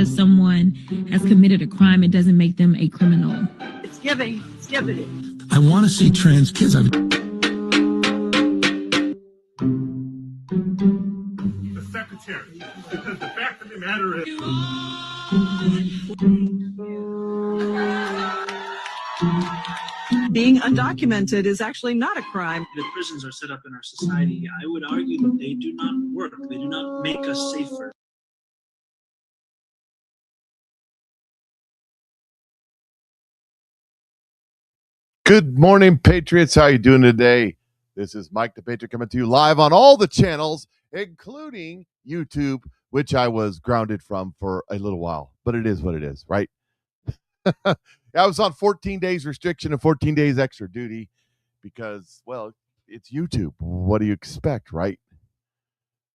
because someone has committed a crime, it doesn't make them a criminal. It's giving. It's giving. I want to see trans kids. voluntary. Because the fact of the matter is, being undocumented is actually not a crime. The prisons are set up in our society. I would argue that they do not work. They do not make us safer. Good morning, Patriots. How you doing today? This is Mike the Patriot coming to you live on all the channels, including YouTube, which I was grounded from for a little while. But it is what it is, right? I was on 14 days restriction and 14 days extra duty because, well, it's YouTube. What do you expect, right?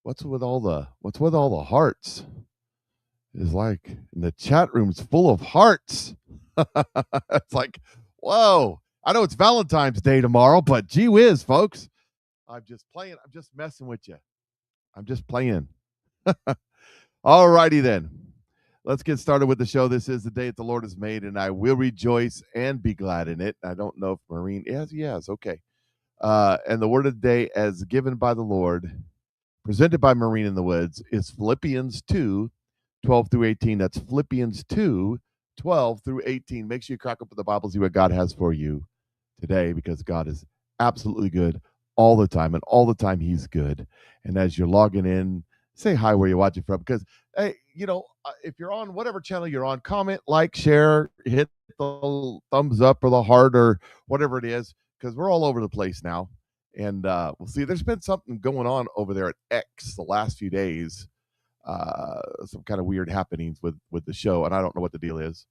What's with all the hearts? It's like, and the chat room's full of hearts. It's like, whoa. I know it's Valentine's Day tomorrow, but gee whiz, folks. I'm just playing. I'm just messing with you. I'm just playing. All righty then. Let's get started with the show. This is the day that the Lord has made, and I will rejoice and be glad in it. I don't know if Maureen is. Yes, okay. And the word of the day, as given by the Lord, presented by Maureen in the Woods, is Philippians 2:12 through 18. That's Philippians 2:12 through 18. Make sure you crack open the Bible, see what God has for you today, because God is absolutely good all the time, and all the time he's good. And as you're logging in, say hi where you're watching from, because hey, if you're on whatever channel you're on, comment, like, share, hit the thumbs up or the heart or whatever it is, because we're all over the place now. And we'll see. There's been something going on over there at X the last few days, some kind of weird happenings with the show, and I don't know what the deal is.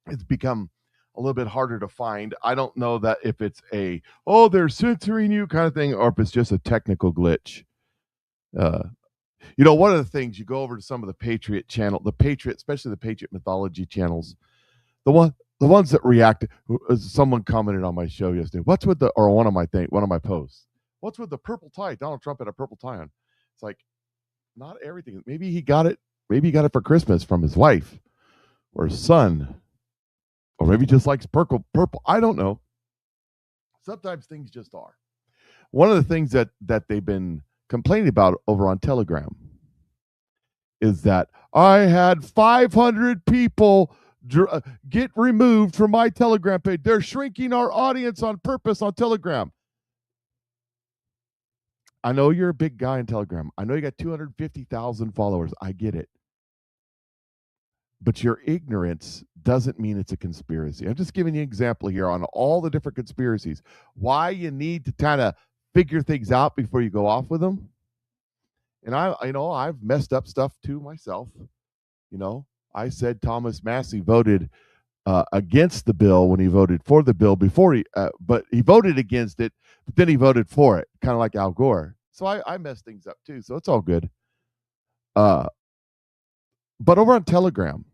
It's become a little bit harder to find. I don't know that if it's they're censoring you kind of thing, or if it's just a technical glitch. One of the things, you go over to some of the Patriot channel, especially the Patriot mythology channels, the ones that react. Someone commented on my show yesterday, one of my posts, what's with the purple tie? Donald Trump had a purple tie on. It's like, not everything. Maybe he got it for Christmas from his wife or his son. Or maybe just likes purple. I don't know. Sometimes things just are. One of the things that they've been complaining about over on Telegram is that I had 500 people get removed from my Telegram page. They're shrinking our audience on purpose on Telegram. I know you're a big guy in Telegram. I know you got 250,000 followers. I get it. But your ignorance doesn't mean it's a conspiracy. I'm just giving you an example here on all the different conspiracies. Why you need to kind of figure things out before you go off with them. And I've messed up stuff too myself. I said Thomas Massey voted against the bill when he voted for the bill before but he voted against it, but then he voted for it, kind of like Al Gore. So I messed things up too. So it's all good. But over on Telegram,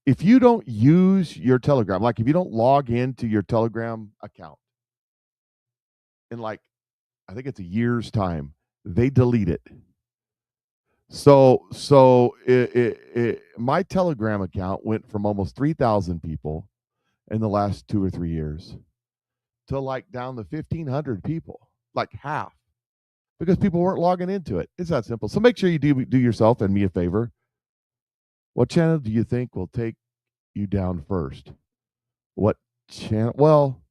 if you don't use your Telegram, like if you don't log into your Telegram account in I think it's a year's time, they delete it. So my Telegram account went from almost 3,000 people in the last 2 or 3 years to down to 1,500 people, like half, because people weren't logging into it. It's that simple. So make sure you do yourself and me a favor. What channel do you think will take you down first? What channel? Well,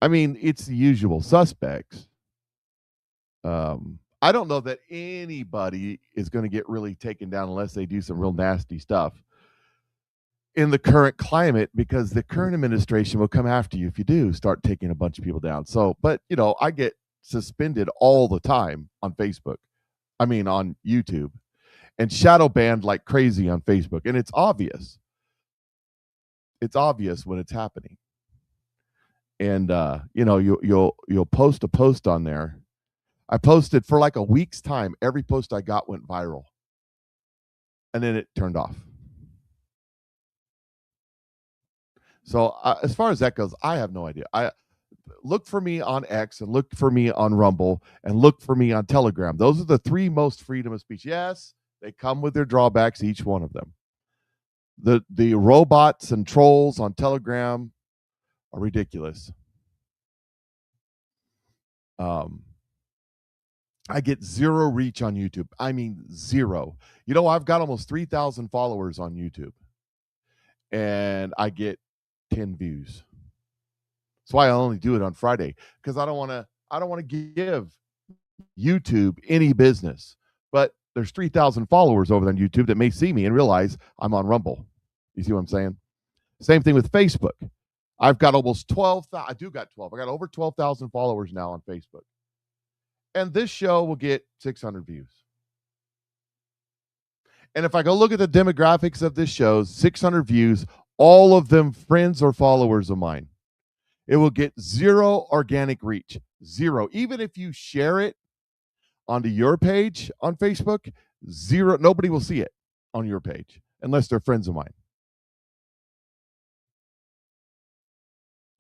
I mean, it's the usual suspects. I don't know that anybody is going to get really taken down unless they do some real nasty stuff in the current climate, because the current administration will come after you if you do start taking a bunch of people down. So, but I get suspended all the time on on YouTube, and shadow banned like crazy on Facebook. And it's obvious. It's obvious when it's happening. And you'll post a post on there. I posted for like a week's time. Every post I got went viral, and then it turned off. So as far as that goes, I have no idea. I look for me on X, and look for me on Rumble, and look for me on Telegram. Those are the three most freedom of speech. Yes, they come with their drawbacks, each one of them. The robots and trolls on Telegram are ridiculous. I get zero reach on YouTube. I mean, zero. You know, I've got almost 3,000 followers on YouTube, and I get 10 views. That's why I only do it on Friday, because I don't want to give YouTube any business. But there's 3,000 followers over on YouTube that may see me and realize I'm on Rumble. You see what I'm saying? Same thing with Facebook. I've got almost 12,000. I do got 12. I got over 12,000 followers now on Facebook. And this show will get 600 views. And if I go look at the demographics of this show, 600 views, all of them friends or followers of mine. It will get zero organic reach. Zero. Even if you share it onto your page on Facebook, zero. Nobody will see it on your page unless they're friends of mine.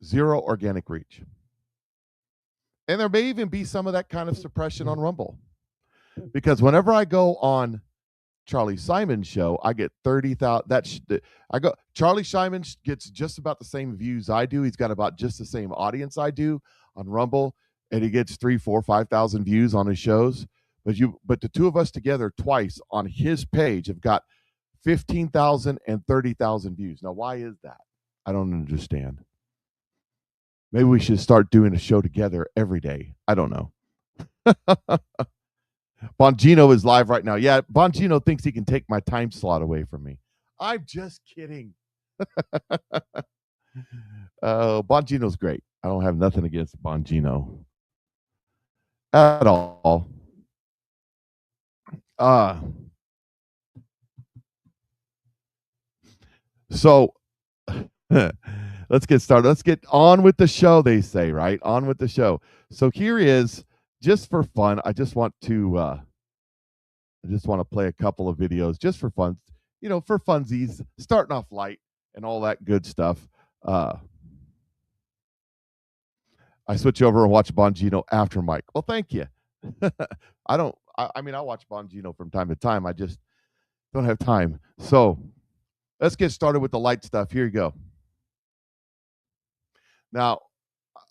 Zero organic reach. And there may even be some of that kind of suppression on Rumble. Because whenever I go on Charlie Simon's show, I get 30,000. Charlie Simon gets just about the same views I do. He's got about just the same audience I do on Rumble, and he gets 3,000, 4,000, 5,000 views on his shows. But the two of us together twice on his page have got 15,000 and 30,000 views. Now, why is that? I don't understand. Maybe we should start doing a show together every day. I don't know. Bongino is live right now. Yeah, Bongino thinks he can take my time slot away from me. I'm just kidding. Bongino's great. I don't have nothing against Bongino at all. So let's get started. Let's get on with the show, they say, right? On with the show. So here is, just for fun, I just want to play a couple of videos just for fun, for funsies, starting off light and all that good stuff. I switch over and watch Bongino after Mike. Well, thank you. I watch Bongino from time to time. I just don't have time. So let's get started with the light stuff. Here you go. Now,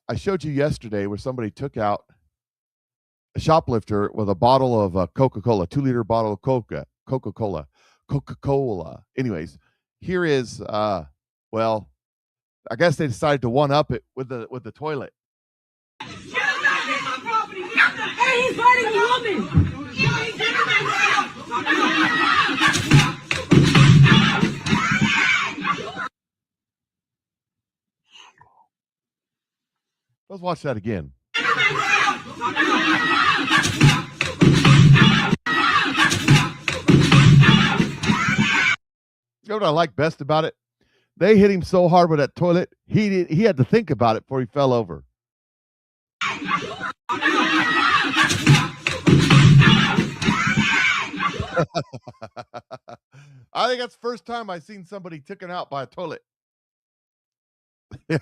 I showed you yesterday where somebody took out a shoplifter with a bottle of Coca-Cola, 2-liter bottle of Coca-Cola. Anyways, here is, I guess they decided to one-up it with the toilet. Hey, he's fighting a woman! Let's watch that again. You know what I like best about it? They hit him so hard with that toilet, he had to think about it before he fell over. I think that's the first time I've seen somebody taken out by a toilet. Yeah,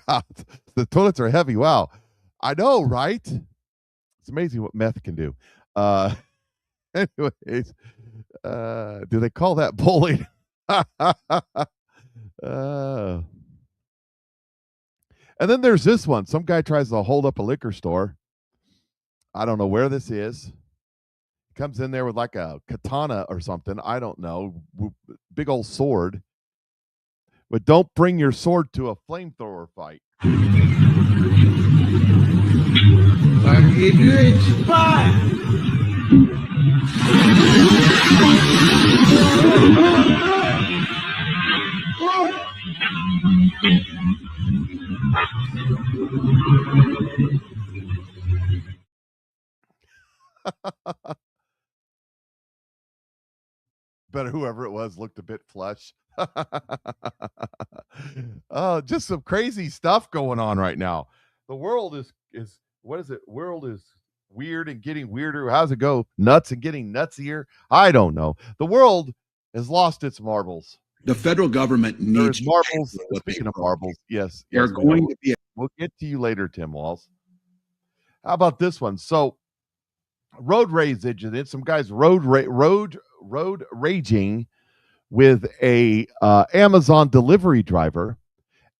the toilets are heavy. Wow. I know, right? It's amazing what meth can do. Anyways, do they call that bullying? And then there's this one. Some guy tries to hold up a liquor store. I don't know where this is. Comes in there with like a katana or something. I don't know. Big old sword. But don't bring your sword to a flamethrower fight. But whoever it was looked a bit flush. Oh, just some crazy stuff going on right now. The world is what is it? World is weird and getting weirder. How's it go? Nuts and getting nutsier? I don't know. The world has lost its marbles. The federal government needs marbles. Speaking of marbles, yes, they're going to be. We'll get to you later, Tim Walls. How about this one? So, road rage incident. Some guys road raging with a Amazon delivery driver,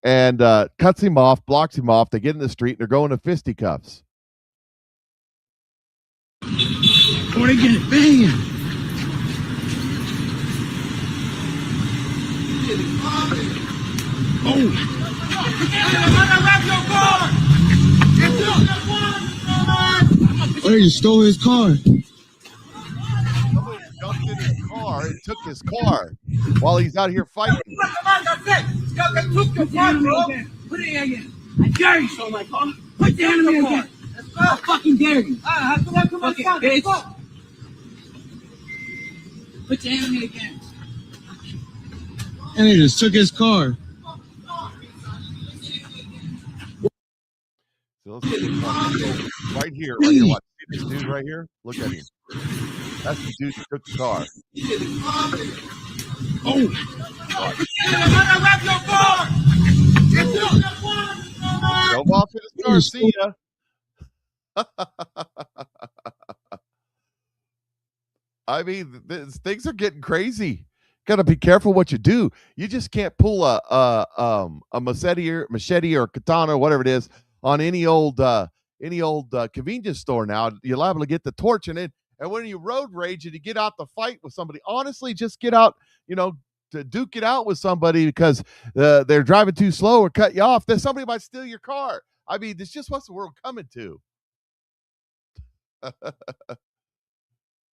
and cuts him off, blocks him off. They get in the street and they're going to fisticuffs. Oh, they get it banging. Oh. Oh, they just stole his car. Somebody jumped in his car and took his car while he's out here fighting. Put it again. I dare you, so my car. Put your hand on me again. I fucking dare you. Bitch. Put your hand on me again. And they just took his car. So let's see right here, watch. See this dude right here? Look at him. That's the dude who took the car. Oh. Go off in his car. See ya. I mean, things are getting crazy. Got to be careful what you do. You just can't pull a machete or katana or whatever it is on any old convenience store now. You're liable to get the torch in it. And when you road rage and you get out to fight with somebody, honestly, just get out, to duke it out with somebody because they're driving too slow or cut you off. Then somebody might steal your car. I mean, this just what's the world coming to.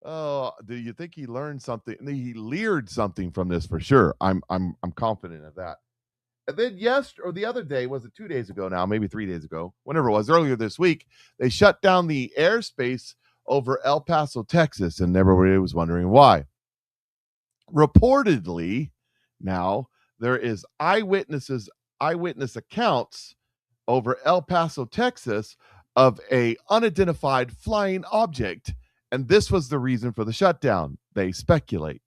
Oh, do you think he learned something? He leered something from this for sure. I'm confident of that. And then the other day, was it 2 days ago now, maybe 3 days ago, whenever it was, earlier this week, they shut down the airspace over El Paso, Texas, and everybody was wondering why. Reportedly, now there is eyewitness accounts over El Paso, Texas, of a unidentified flying object. And this was the reason for the shutdown, they speculate,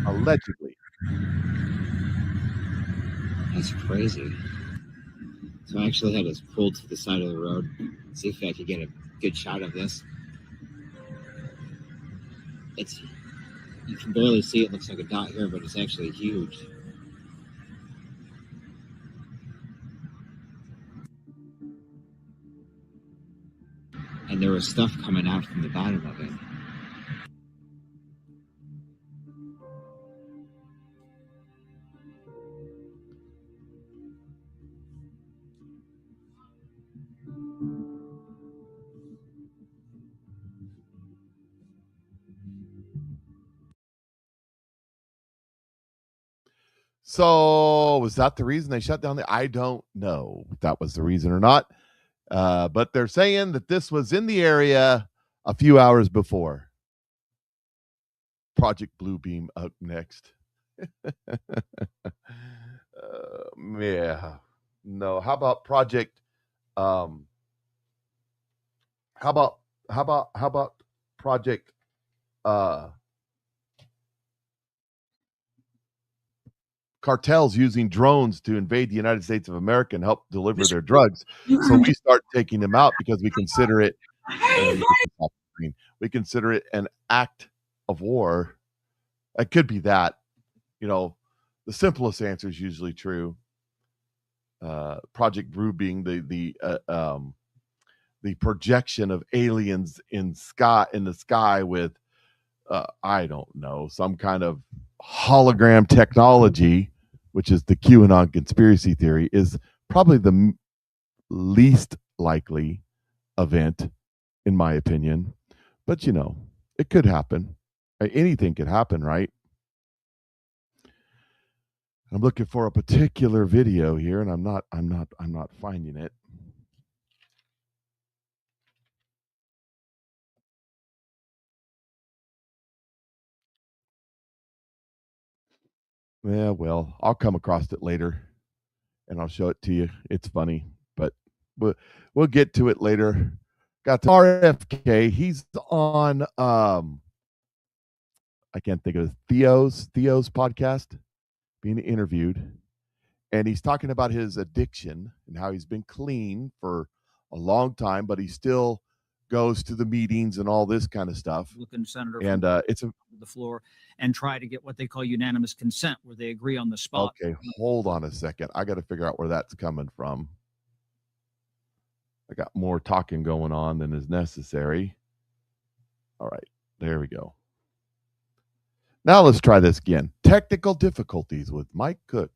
allegedly. That's crazy. So I actually had us pulled to the side of the road, see if I could get a good shot of this. You can barely see it, looks like a dot here, but it's actually huge. And there was stuff coming out from the bottom of it. So was that the reason they shut down I don't know if that was the reason or not. But they're saying that this was in the area a few hours before. Project Bluebeam up next. Yeah. No. How about Project? How about Project? Cartels using drones to invade the United States of America and help deliver their drugs. So we start taking them out because we consider it an act of war. It could be that, the simplest answer is usually true. Project Brew being the projection of aliens in the sky with I don't know, some kind of hologram technology, which is the QAnon conspiracy theory, is probably the least likely event, in my opinion. But it could happen. Anything could happen, right? I'm looking for a particular video here, and I'm not finding it. Yeah, well, I'll come across it later, and I'll show it to you. It's funny, but we'll get to it later. Got to RFK. He's on I can't think of it, Theo's podcast, being interviewed, and he's talking about his addiction and how he's been clean for a long time, but he still goes to the meetings and all this kind of stuff. Looking senator and it's the floor and try to get what they call unanimous consent, where they agree on the spot. Okay, hold on a second. I got to figure out where that's coming from. I got more talking going on than is necessary. All right, There we go. Now let's try this again. Technical difficulties with Mike Cook.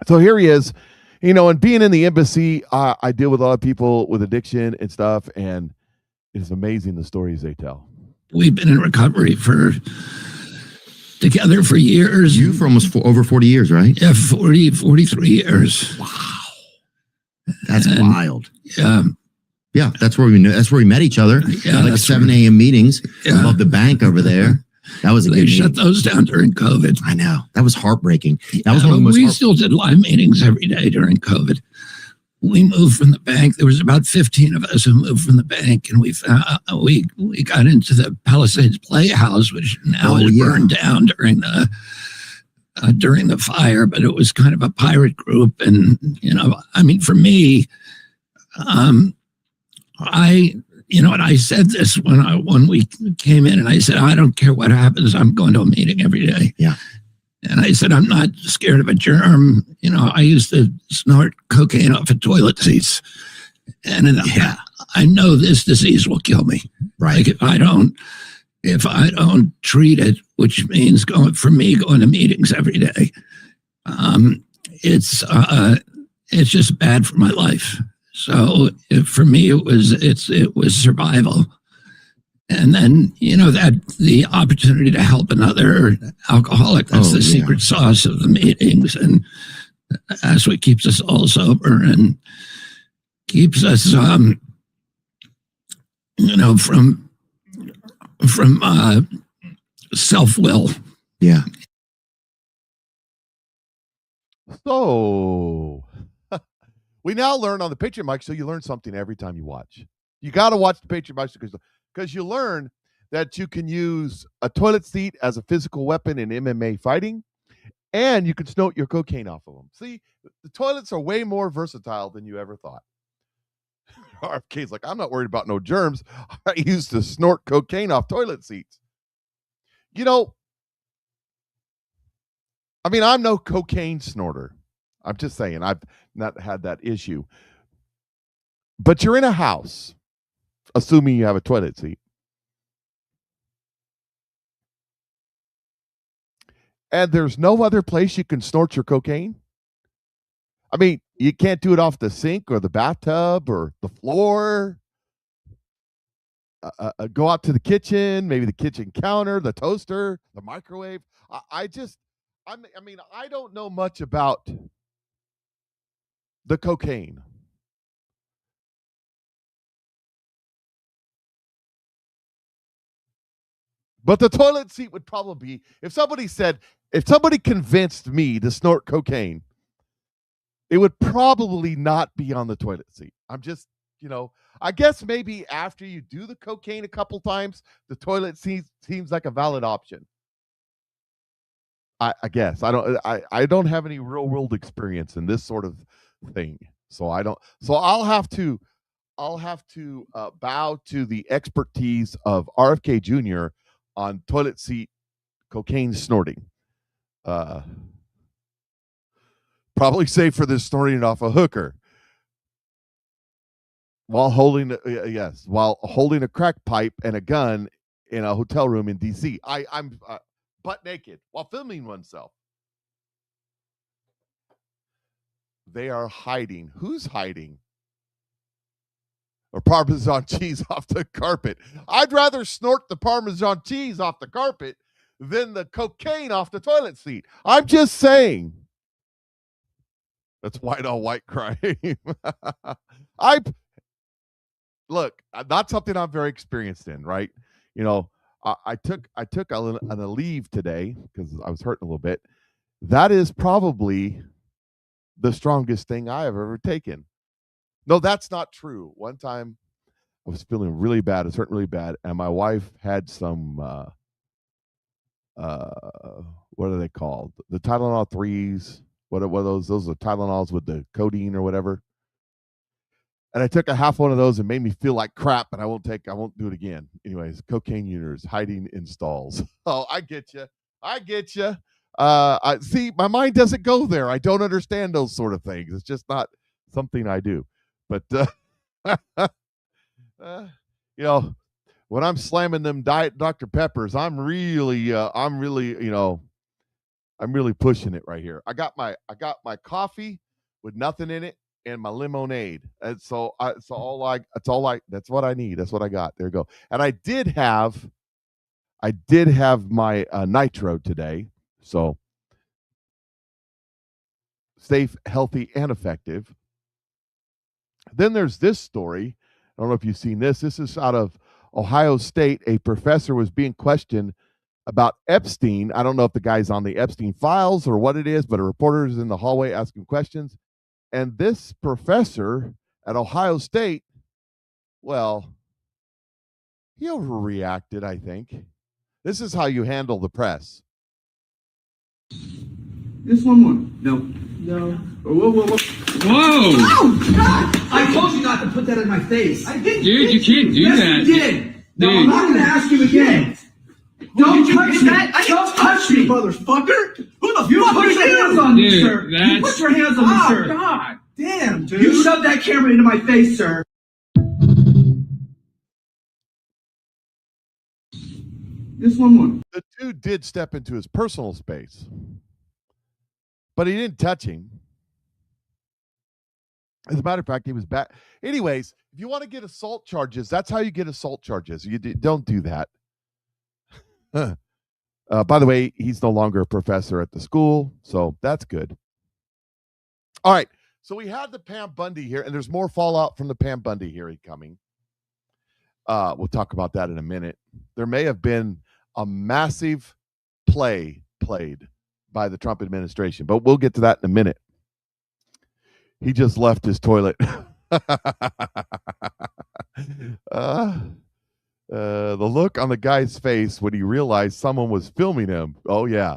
So here he is, and being in the embassy, I deal with a lot of people with addiction and stuff, and it's amazing the stories they tell. We've been in recovery together for years. You for almost over 40 years, right? Yeah, 43 years. Wow. That's wild. Yeah. Yeah, that's where we knew. That's where we met each other. Yeah, like 7 a.m. meetings above the bank over there. That was a They good shut meeting. those down during COVID. I know. That was heartbreaking. That was one of the most we still did live meetings every day during COVID. We moved from the bank. There was about 15 of us who moved from the bank, and we got into the Palisades Playhouse, which now is burned down during the fire. But it was kind of a pirate group, and for me, and I said this when we came in, and I said, I don't care what happens, I'm going to a meeting every day. Yeah. And I said, I'm not scared of a germ. I used to snort cocaine off of toilet seats. And I know this disease will kill me. Right. Like if I don't treat it, which means going to meetings every day, it's just bad for my life. So for me, it was survival. And then, that the opportunity to help another alcoholic, that's the secret sauce of the meetings. And that's what keeps us all sober and keeps us, from self-will. Yeah. So we now learn on the Patriot Mike Show, you learn something every time you watch. You got to watch the Patriot Mike Show because you learn that you can use a toilet seat as a physical weapon in MMA fighting, and you can snort your cocaine off of them. See, the toilets are way more versatile than you ever thought. RFK's like, I'm not worried about no germs. I used to snort cocaine off toilet seats. I'm no cocaine snorter. I'm just saying, I've not had that issue. But you're in a house, assuming you have a toilet seat. And there's no other place you can snort your cocaine. You can't do it off the sink or the bathtub or the floor. Go out to the kitchen, maybe the kitchen counter, the toaster, the microwave. I don't know much about the cocaine. But the toilet seat would probably be, if somebody convinced me to snort cocaine, it would probably not be on the toilet seat. I'm just, I guess maybe after you do the cocaine a couple times, the toilet seat seems like a valid option. I guess I don't have any real world experience in this sort of thing, so I'll have to bow to the expertise of RFK Jr. on toilet seat cocaine snorting. Probably safe for this snorting off a hooker while holding a crack pipe and a gun in a hotel room in DC. I'm butt naked while filming oneself. They are hiding. Who's hiding? Or Parmesan cheese off the carpet. I'd rather snort the Parmesan cheese off the carpet than the cocaine off the toilet seat. I'm just saying. That's white on white crime. Look, not something I'm very experienced in, right? I took a leave today because I was hurting a little bit. That is probably the strongest thing I have ever taken. No, that's not true. One time I was feeling really bad. It was hurting really bad. And my wife had some, what are they called? The Tylenol 3s. What are those? Those are Tylenols with the codeine or whatever. And I took a half one of those and made me feel like crap, and I won't do it again. Anyways, cocaine users hiding in stalls. Oh, I get you. I see, my mind doesn't go there. I don't understand those sort of things. It's just not something I do. But You know, when I'm slamming them Diet Dr. Peppers, I'm really, I'm really pushing it right here. I got my coffee with nothing in it and my lemonade. And that's what I need. That's what I got. There you go. And I did have my nitro today. So safe, healthy, and effective. Then there's this story. I don't know if you've seen this. This is out of Ohio State. A professor was being questioned about Epstein. I don't know if the guy's on the Epstein files or what it is, but a reporter is in the hallway asking questions. And this professor at Ohio State, well, he overreacted, I think. This is how you handle the press. This one more. No. Whoa. Oh, God! I told you not to put that in my face. I didn't. Dude, you can't do that. You did. No, I'm not going to ask you again. Don't touch me. Don't touch me, motherfucker. Who the fuck put your hands on me, sir? You put your hands on me, sir. God damn, dude. You shoved that camera into my face, sir. This one more. The dude did step into his personal space, but he didn't touch him. As a matter of fact, he was back. Anyways, if you want to get assault charges, that's how you get assault charges. Don't do that. By the way, he's no longer a professor at the school, so that's good. All right, so we had the Pam Bundy here, and there's more fallout from the Pam Bundy hearing coming. We'll talk about that in a minute. There may have been a massive play played by the Trump administration, but we'll get to that in a minute. He just left his toilet. The look on the guy's face when he realized someone was filming him. Oh, yeah.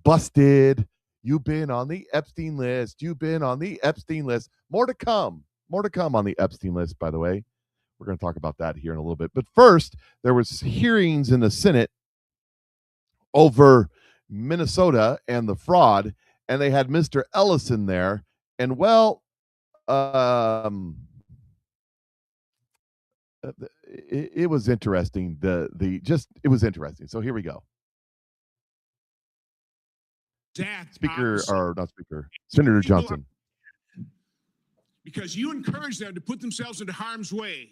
Busted. You've been on the Epstein list. You've been on the Epstein list. More to come. More to come on the Epstein list, by the way. We're going to talk about that here in a little bit. But first, there was hearings in the Senate over Minnesota and the fraud, and they had Mr. Ellison there. And, well, it was interesting. It was interesting. So here we go. Senator Johnson. Because you encourage them to put themselves into harm's way.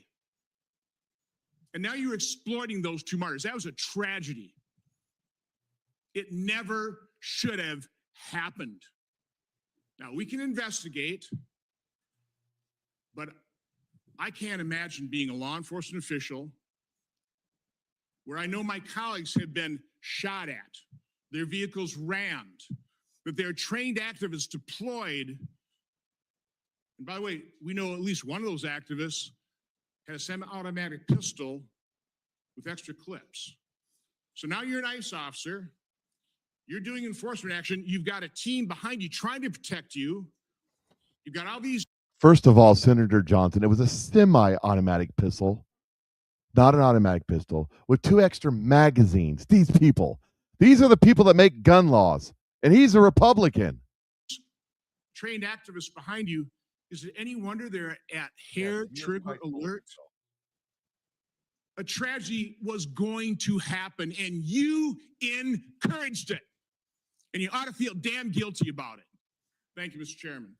And now you're exploiting those two martyrs. That was a tragedy. It never should have happened. Now, we can investigate, but I can't imagine being a law enforcement official where I know my colleagues have been shot at, their vehicles rammed, that there are trained activists deployed. And by the way, we know at least one of those activists had a semi-automatic pistol with extra clips. So now you're an ICE officer, you're doing enforcement action, you've got a team behind you trying to protect you. You've got all these. First of all, Senator Johnson, it was a semi-automatic pistol, not an automatic pistol, with 2 extra magazines. These are the people that make gun laws, and he's a Republican. Trained activists behind you. Is it any wonder they're at hair trigger alert? A tragedy was going to happen, and you encouraged it. And you ought to feel damn guilty about it. Thank you, Mr. Chairman.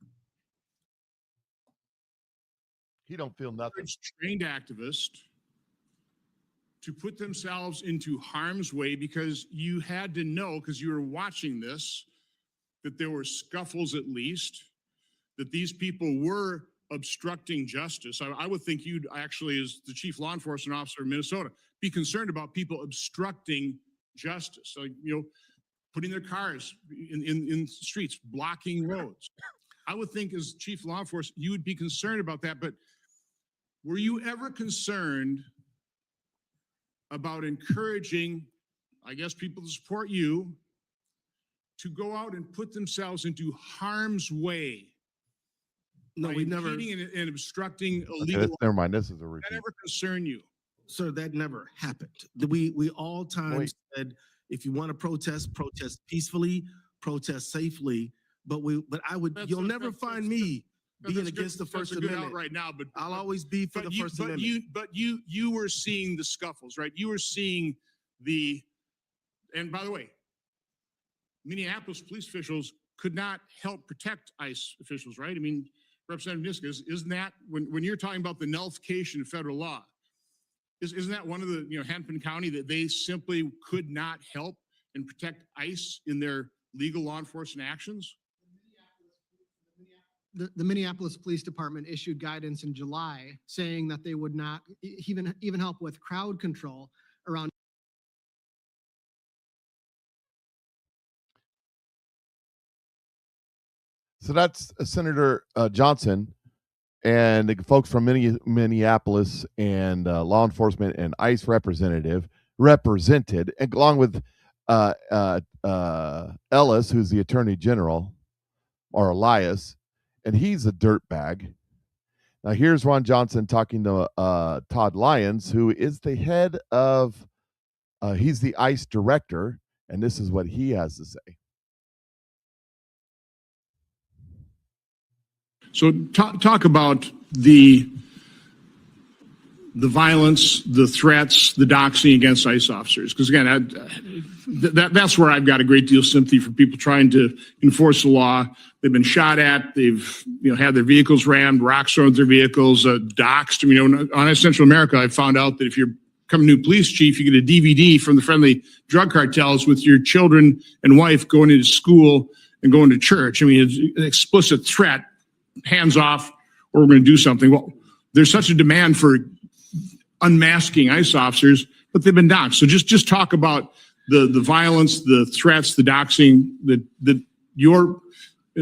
He don't feel nothing. Trained activists to put themselves into harm's way because you had to know, because you were watching this, that there were scuffles at least, that these people were obstructing justice. I would think you'd actually, as the chief law enforcement officer of Minnesota, be concerned about people obstructing justice. So, putting their cars in streets, blocking roads. I would think as chief law enforcement, you would be concerned about that. But were you ever concerned about encouraging, I guess, people to support you to go out and put themselves into harm's way? No, we never. And obstructing illegal. Never mind. This is a repeat. That never concern you, sir? That never happened. We all times said, if you want to protest peacefully, protest safely. But you'll never find me being against the First that's a good Amendment. out right now, but I'll always be for the First Amendment. But you were seeing the scuffles, right? You were seeing and by the way, Minneapolis police officials could not help protect ICE officials, right? I mean, Representative Niska, isn't that when you're talking about the nullification of federal law, isn't that one of the, Hennepin County, that they simply could not help and protect ICE in their legal law enforcement actions? The Minneapolis Police Department issued guidance in July saying that they would not even help with crowd control around. So that's Senator Johnson and the folks from Minneapolis and law enforcement and ICE represented, along with Ellis, who's the Attorney General, or Elias, and he's a dirtbag. Now here's Ron Johnson talking to Todd Lyons, who is the head of, he's the ICE director, and this is what he has to say. So talk about the violence, the threats, the doxing against ICE officers. Because again, that's where I've got a great deal of sympathy for people trying to enforce the law. They've been shot at. They've had their vehicles rammed, rocks thrown at their vehicles, doxed. On Central America, I found out that if you're becoming a new police chief, you get a DVD from the friendly drug cartels with your children and wife going into school and going to church. It's an explicit threat. Hands off, or we're going to do something. Well, there's such a demand for unmasking ICE officers, but they've been doxxed. So just talk about the violence, the threats, the doxing that your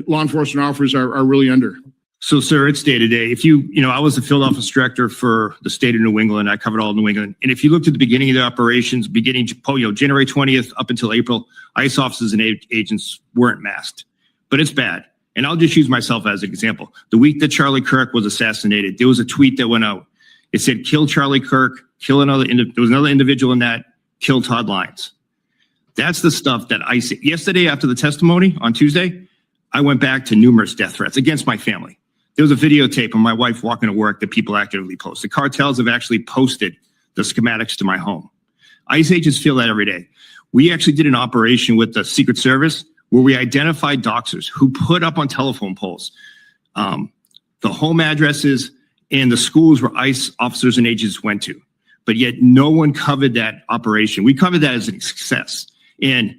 law enforcement officers are really under. So, sir, it's day to day. I was the field office director for the state of New England. I covered all of New England. And if you looked at the beginning of the operations, January 20th up until April, ICE officers and agents weren't masked. But it's bad. And I'll just use myself as an example. The week that Charlie Kirk was assassinated, there was a tweet that went out. It said, kill Charlie Kirk, kill another, there was another individual in that, kill Todd Lyons. That's the stuff that I see. Yesterday, after the testimony on Tuesday, I went back to numerous death threats against my family. There was a videotape of my wife walking to work that people actively post. The cartels have actually posted the schematics to my home. ICE agents feel that every day. We actually did an operation with the Secret Service where we identified doxers who put up on telephone poles the home addresses and the schools where ICE officers and agents went to. But yet no one covered that operation. We covered that as a success. And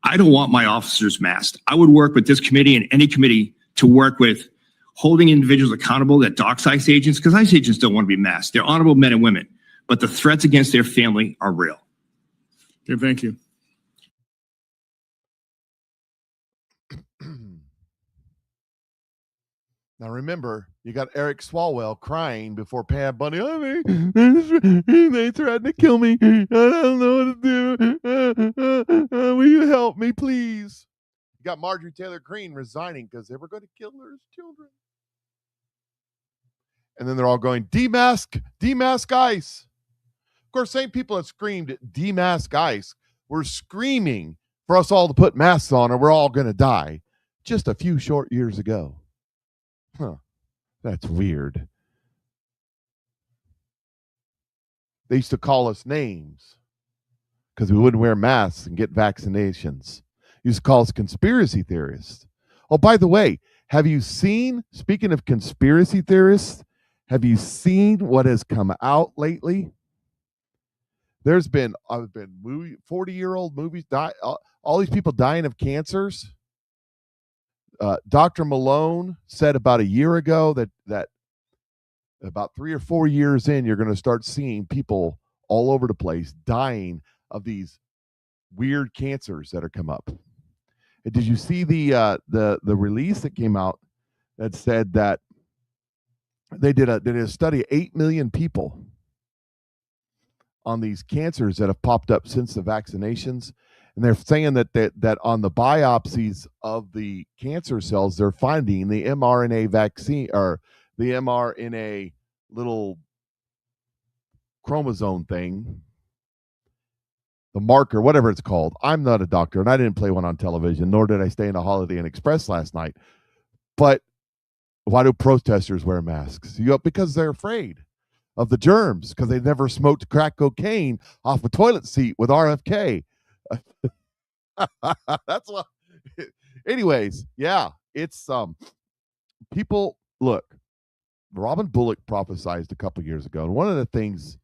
I don't want my officers masked. I would work with this committee and any committee to work with holding individuals accountable that dox ICE agents, because ICE agents don't want to be masked. They're honorable men and women, but the threats against their family are real. Okay, thank you. Now remember, you got Eric Swalwell crying before Pam Bunny. They threatened to kill me. I don't know what to do. Will you help me, please? You got Marjorie Taylor Greene resigning because they were going to kill her children. And then they're all going, demask ICE. Of course, same people that screamed, demask ICE, were screaming for us all to put masks on or we're all going to die just a few short years ago. Huh, that's weird. They used to call us names because we wouldn't wear masks and get vaccinations. Used to call us conspiracy theorists. Oh, by the way, have you seen, speaking of conspiracy theorists, have you seen what has come out lately? There's been 40-year-old movies die. All these people dying of cancers. Dr. Malone said about a year ago that about 3 or 4 years in, you're going to start seeing people all over the place dying of these weird cancers that are come up. And did you see the release that came out that said that they did a study of 8 million people on these cancers that have popped up since the vaccinations? And they're saying that on the biopsies of the cancer cells, they're finding the mRNA vaccine or the mRNA little chromosome thing, the marker, whatever it's called. I'm not a doctor, and I didn't play one on television, nor did I stay in a Holiday Inn Express last night. But Why do protesters wear masks? Because they're afraid of the germs, because they never smoked crack cocaine off a toilet seat with RFK. That's what. Anyways, yeah, it's people look. Robin Bullock prophesied a couple years ago, and one of the things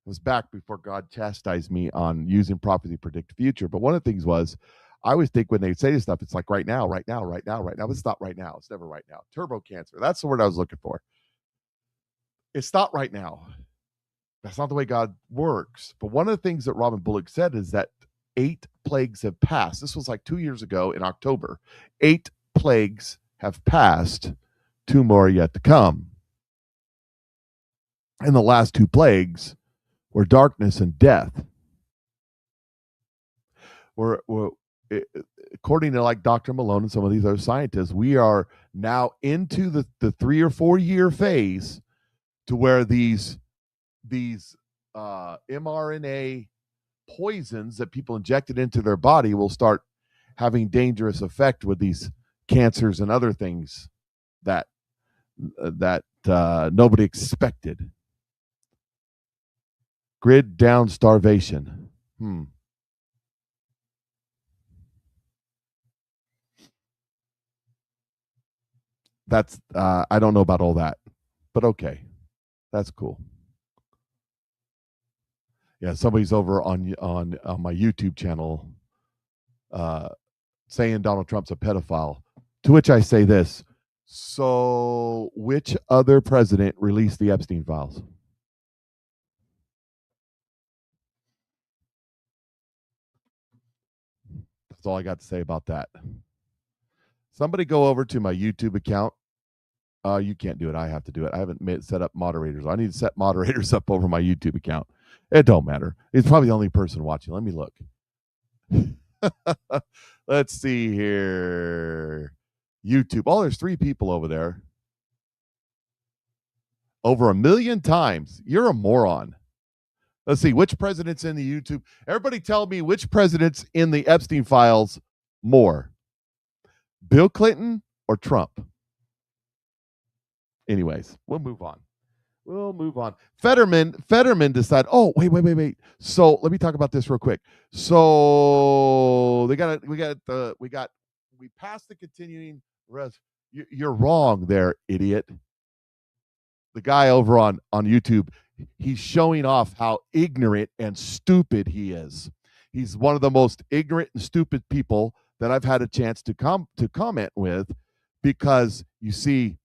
was back before God chastised me on using prophecy to predict the future. But one of the things was, I always think when they say this stuff, it's like right now, right now, right now, right now. It's not right now. It's never right now. Turbo cancer. That's the word I was looking for. It's not right now. That's not the way God works. But one of the things that Robin Bullock said is that 8 plagues have passed. This was like 2 years ago in October. 8 plagues have passed. 2 more are yet to come. And the last 2 plagues were darkness and death. According to like Dr. Malone and some of these other scientists, we are now into the 3 or 4 year phase to where these mRNA poisons that people injected into their body will start having dangerous effect with these cancers and other things that nobody expected. Grid down starvation. That's I don't know about all that, but okay, that's cool. Yeah, somebody's over on my YouTube channel saying Donald Trump's a pedophile, to which I say this: so which other president released the Epstein files? That's all I got to say about that. Somebody go over to my YouTube account. You can't do it. I have to do it. I haven't set up moderators. I need to set moderators up over my YouTube account. It don't matter. It's probably the only person watching. Let me look. Let's see here. YouTube. Oh, there's 3 people over there. Over 1 million times. You're a moron. Let's see. Which president's in the YouTube? Everybody tell me which president's in the Epstein files more. Bill Clinton or Trump? Anyways, we'll move on. Fetterman decided, oh, wait. So let me talk about this real quick. So we passed the continuing res. You're wrong there, idiot. The guy over on YouTube, he's showing off how ignorant and stupid he is. He's one of the most ignorant and stupid people that I've had a chance to comment with, because you see,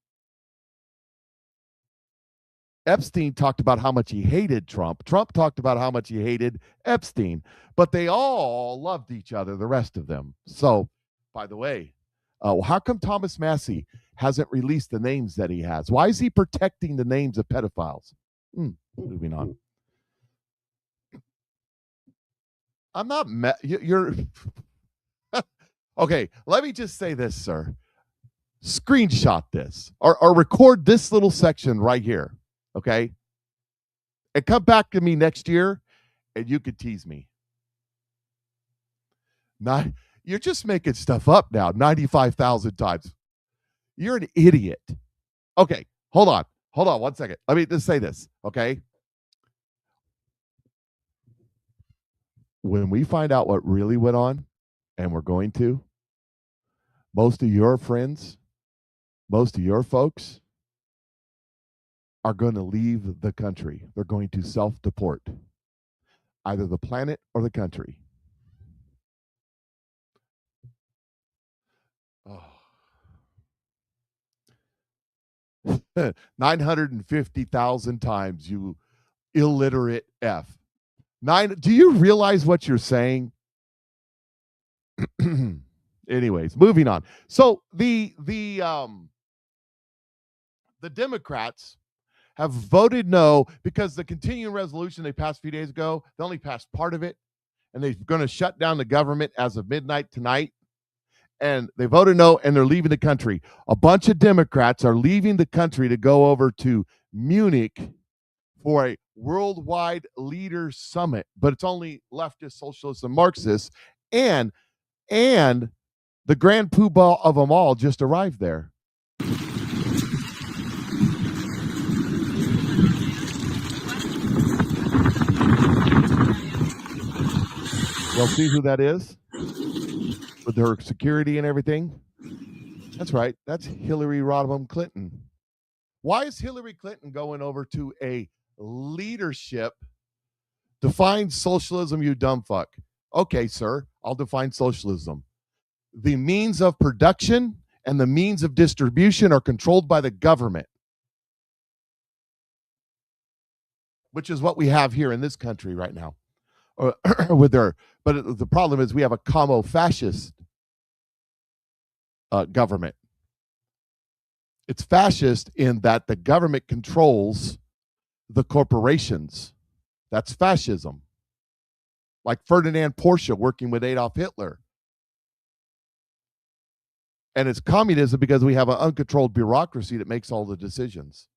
Epstein talked about how much he hated Trump. Trump talked about how much he hated Epstein, but they all loved each other, the rest of them. So, by the way, how come Thomas Massey hasn't released the names that he has? Why is he protecting the names of pedophiles? Moving on. I'm not you're okay, let me just say this, sir. Screenshot this or record this little section right here, okay? And come back to me next year and you could tease me. You're just making stuff up now 95,000 times. You're an idiot. Okay, hold on 1 second. Let me just say this, okay? When we find out what really went on, and we're going to, most of your friends, most of your folks are going to leave the country. They're going to self-deport, either the planet or the country. Oh. 950,000 times, you illiterate F. Do you realize what you're saying? Anyways, moving on. So the Democrats have voted no because the continuing resolution they passed a few days ago, they only passed part of it, and they're going to shut down the government as of midnight tonight. And they voted no, and they're leaving the country. A bunch of Democrats are leaving the country to go over to Munich for a worldwide leaders summit, but it's only leftists, socialists, and Marxists, and the grand poobah of them all just arrived there. They'll see who that is with her security and everything. That's right. That's Hillary Rodham Clinton. Why is Hillary Clinton going over to a leadership? Define socialism, you dumb fuck. Okay, sir, I'll define socialism. The means of production and the means of distribution are controlled by the government, which is what we have here in this country right now. With their, but the problem is we have a commo-fascist government. It's fascist in that the government controls the corporations. That's fascism. Like Ferdinand Porsche working with Adolf Hitler. And it's communism because we have an uncontrolled bureaucracy that makes all the decisions.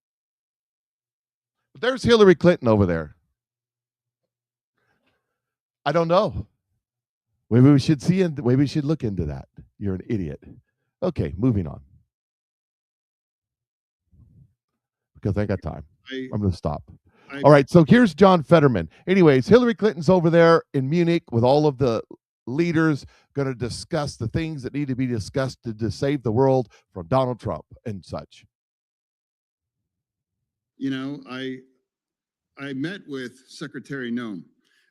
But there's Hillary Clinton over there. I don't know. Maybe we should maybe we should look into that. You're an idiot. Okay, moving on. Because I got time. I'm going to stop. All right, so here's John Fetterman. Anyways, Hillary Clinton's over there in Munich with all of the leaders going to discuss the things that need to be discussed to save the world from Donald Trump and such. You know, I met with Secretary Noem,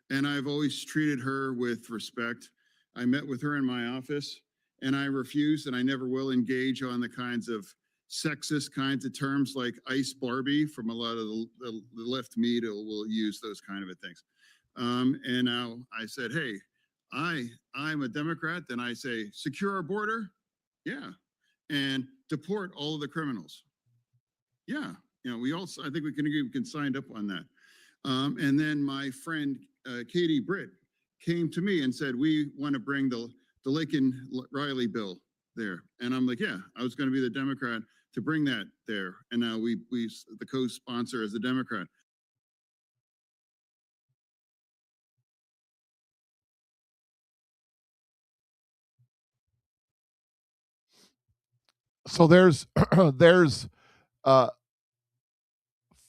and I've always treated her with respect. I met with her in my office, and I refused, and I never will engage on the kinds of sexist kinds of terms like Ice Barbie from a lot of the left media will use those kind of things. And now I said, hey, I'm a Democrat, then I say, secure our border? Yeah. And deport all of the criminals? Yeah. You know, I think we can sign up on that. And then my friend, Katie Britt, came to me and said, we want to bring the Lakin Riley bill there. And I'm like, yeah, I was going to be the Democrat to bring that there. And now we the co-sponsor as a Democrat. So there's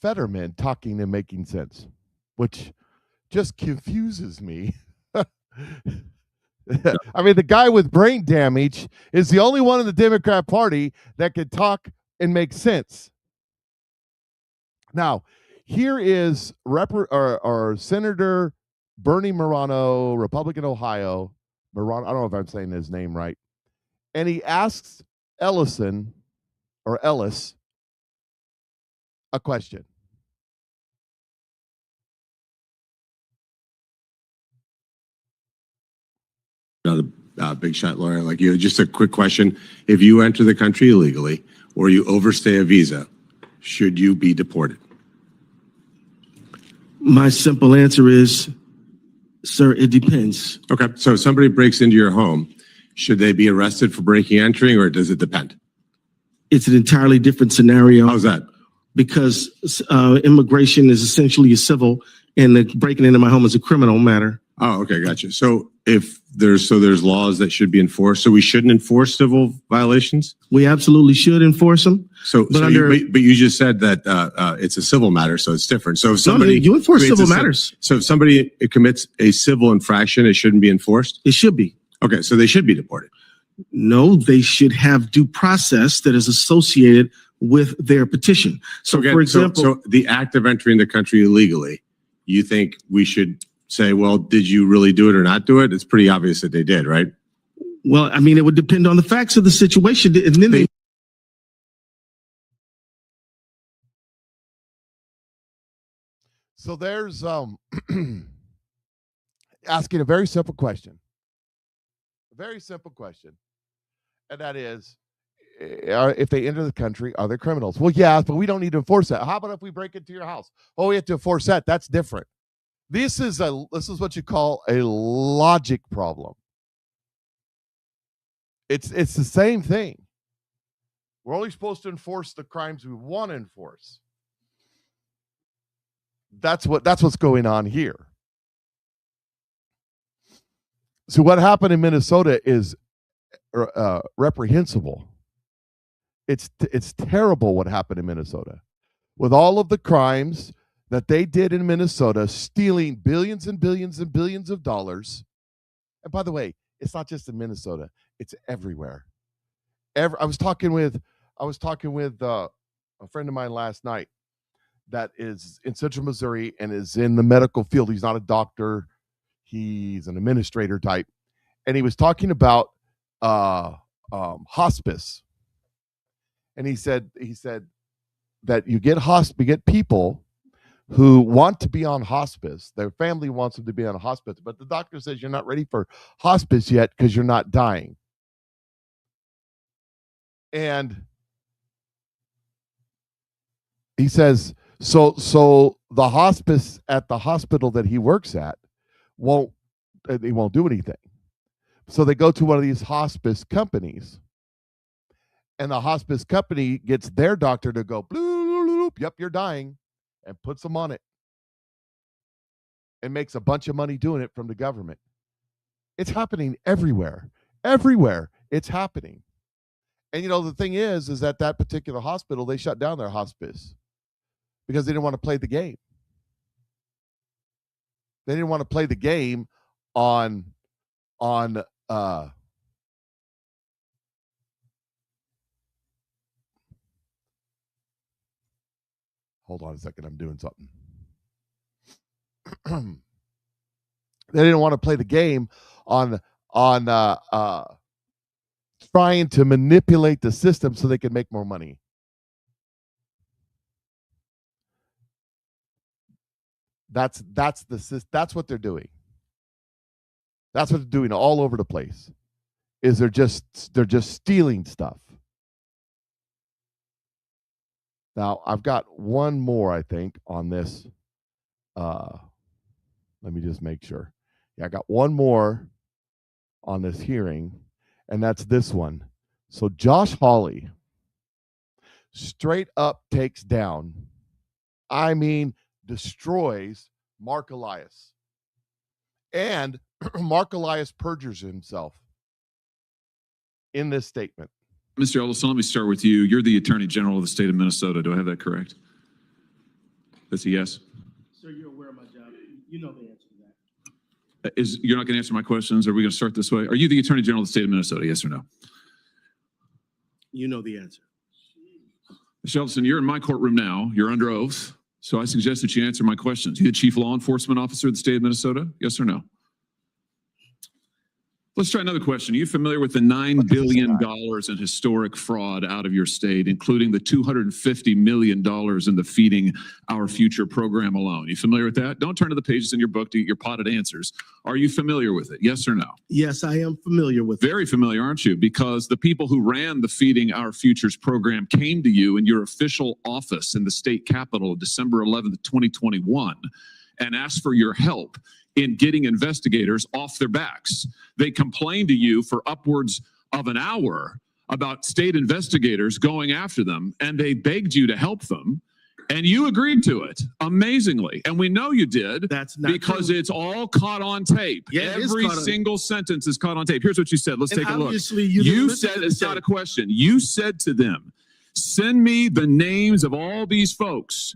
Fetterman talking and making sense, which just confuses me. I mean, the guy with brain damage is the only one in the Democrat Party that can talk and make sense. Now, here is Senator Bernie Morano, Republican Ohio. Morano, I don't know if I'm saying his name right. And he asks Ellis a question. Not a big shot lawyer like you. Just a quick question. If you enter the country illegally or you overstay a visa, should you be deported? My simple answer is, sir, it depends. Okay. So if somebody breaks into your home, should they be arrested for breaking and entering, or does it depend? It's an entirely different scenario. How's that? Because immigration is essentially a civil, and the breaking into my home is a criminal matter. Oh, okay, gotcha. So if there's laws that should be enforced, so we shouldn't enforce civil violations? We absolutely should enforce them. But you just said that it's a civil matter, so it's different. So if somebody you enforce civil matters. So if somebody commits a civil infraction, it shouldn't be enforced? It should be. Okay, so they should be deported. No, they should have due process that is associated with their petition. So for example, so the act of entering the country illegally, you think we should say, well, did you really do it or not do it? It's pretty obvious that they did, right? Well, I mean, it would depend on the facts of the situation. And then So there's asking a very simple question. A very simple question. And that is, if they enter the country, are they criminals? Well, yeah, but we don't need to enforce that. How about if we break into your house? Oh, we have to enforce that. That's different. This is what you call a logic problem. It's the same thing. We're only supposed to enforce the crimes we want to enforce. That's what's going on here. So what happened in Minnesota is reprehensible. It's terrible what happened in Minnesota. With all of the crimes that they did in Minnesota, stealing billions and billions and billions of dollars And by the way, it's not just in Minnesota; it's everywhere. I was talking with a friend of mine last night that is in Central Missouri and is in the medical field. He's not a doctor; he's an administrator type, and he was talking about hospice. And he said that you get people who want to be on hospice. Their family wants them to be on hospice, but the doctor says you're not ready for hospice yet because you're not dying. And he says, so the hospice at the hospital that he works at won't do anything. So they go to one of these hospice companies, and the hospice company gets their doctor to go, bloop, yep, you're dying, and puts them on it and makes a bunch of money doing it from the government. It's happening everywhere. Everywhere it's happening. And, you know, the thing is that particular hospital, they shut down their hospice because they didn't want to play the game. They didn't want to play the game on hold on a second, I'm doing something. They didn't want to play the game on trying to manipulate the system so they could make more money. That's what they're doing. That's what they're doing all over the place. Is they're just stealing stuff. Now, I've got one more, I think, on this. Let me just make sure. Yeah, I got one more on this hearing, and that's this one. So Josh Hawley straight up takes down, destroys Mark Elias. And Mark Elias perjures himself in this statement. Mr. Ellison, let me start with you. You're the Attorney General of the state of Minnesota. Do I have that correct? That's a yes? Sir, you're aware of my job. You know the answer to that. You're not going to answer my questions? Are we going to start this way? Are you the Attorney General of the state of Minnesota, yes or no? You know the answer. Mr. Ellison, you're in my courtroom now. You're under oath. So I suggest that you answer my questions. You the Chief Law Enforcement Officer of the state of Minnesota, yes or no? Let's try another question. Are you familiar with the $9 billion in historic fraud out of your state, including the $250 million in the Feeding Our Future program alone? You familiar with that? Don't turn to the pages in your book to get your potted answers. Are you familiar with it? Yes or no? Yes, I am familiar with it. Very familiar, aren't you? Because the people who ran the Feeding Our Futures program came to you in your official office in the state capitol December 11th, 2021, and asked for your help in getting investigators off their backs. They complained to you for upwards of an hour about state investigators going after them, and they begged you to help them, and you agreed to it, amazingly. And we know you did. That's not because true. It's all caught on tape. Yeah, every single sentence is caught on tape. Here's what you said. Let's take a look. You said, it's not a question. You said to them, send me the names of all these folks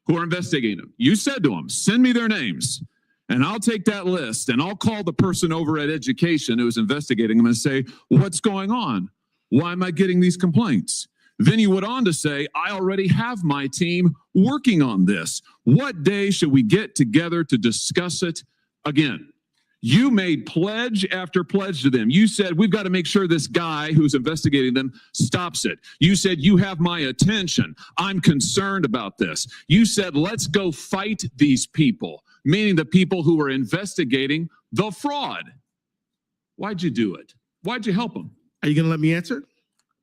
who are investigating them. You said to them, send me their names. And I'll take that list and I'll call the person over at education who's investigating them and say, what's going on? Why am I getting these complaints? Then he went on to say, I already have my team working on this. What day should we get together to discuss it again? You made pledge after pledge to them. You said, we've got to make sure this guy who's investigating them stops it. You said, you have my attention. I'm concerned about this. You said, let's go fight these people, meaning the people who were investigating the fraud. Why'd you do it? Why'd you help them? Are you going to let me answer?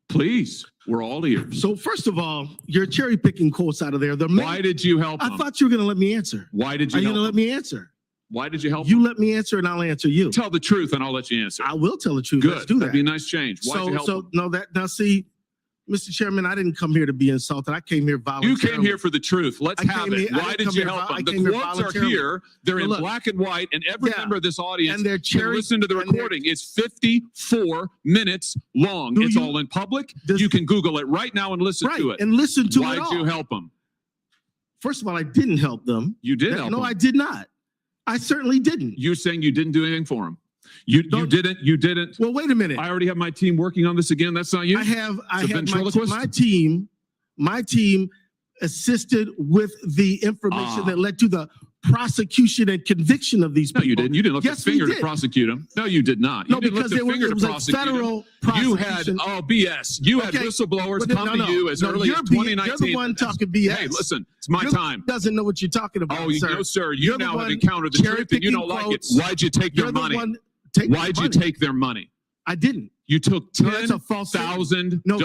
Please, we're all ears. So first of all, you're cherry picking quotes out of there. Why did you help them? I thought you were going to let me answer. Why did you Are you help going to let them? me answer? Why did you help You them? let me answer and I'll answer you. Tell the truth and I'll let you answer. I will tell the truth. Good. Let's do that. That'd be a nice change. Why'd you help them? Now see, Mr. Chairman, I didn't come here to be insulted. I came here voluntarily. You came here for the truth. Let's have it. Why did you help them? The quotes are here. They're in black and white, and every member of this audience can listen to the recording. It's 54 minutes long. It's all in public. You can Google it right now and listen to it. And listen to it Why'd all. you help them? First of all, I didn't help them. You did help them. No, I did not. I certainly didn't. You're saying you didn't do anything for them. You didn't. Well, wait a minute. I already have my team working on this again. That's not you. I have ventriloquist? my team assisted with the information that led to the prosecution and conviction of these people. No, you didn't. You didn't lift a finger to prosecute them. No, you did not. You didn't lift a finger to prosecute them. You had BS. You had whistleblowers come to you as early as 2019. You're the one talking BS. Hey, listen, it's my time. Doesn't know what you're talking about. Oh, no, sir. You now have encountered the truth and you don't like it. Why'd you take their money? Why'd you take their money? I didn't. You took $10,000. No,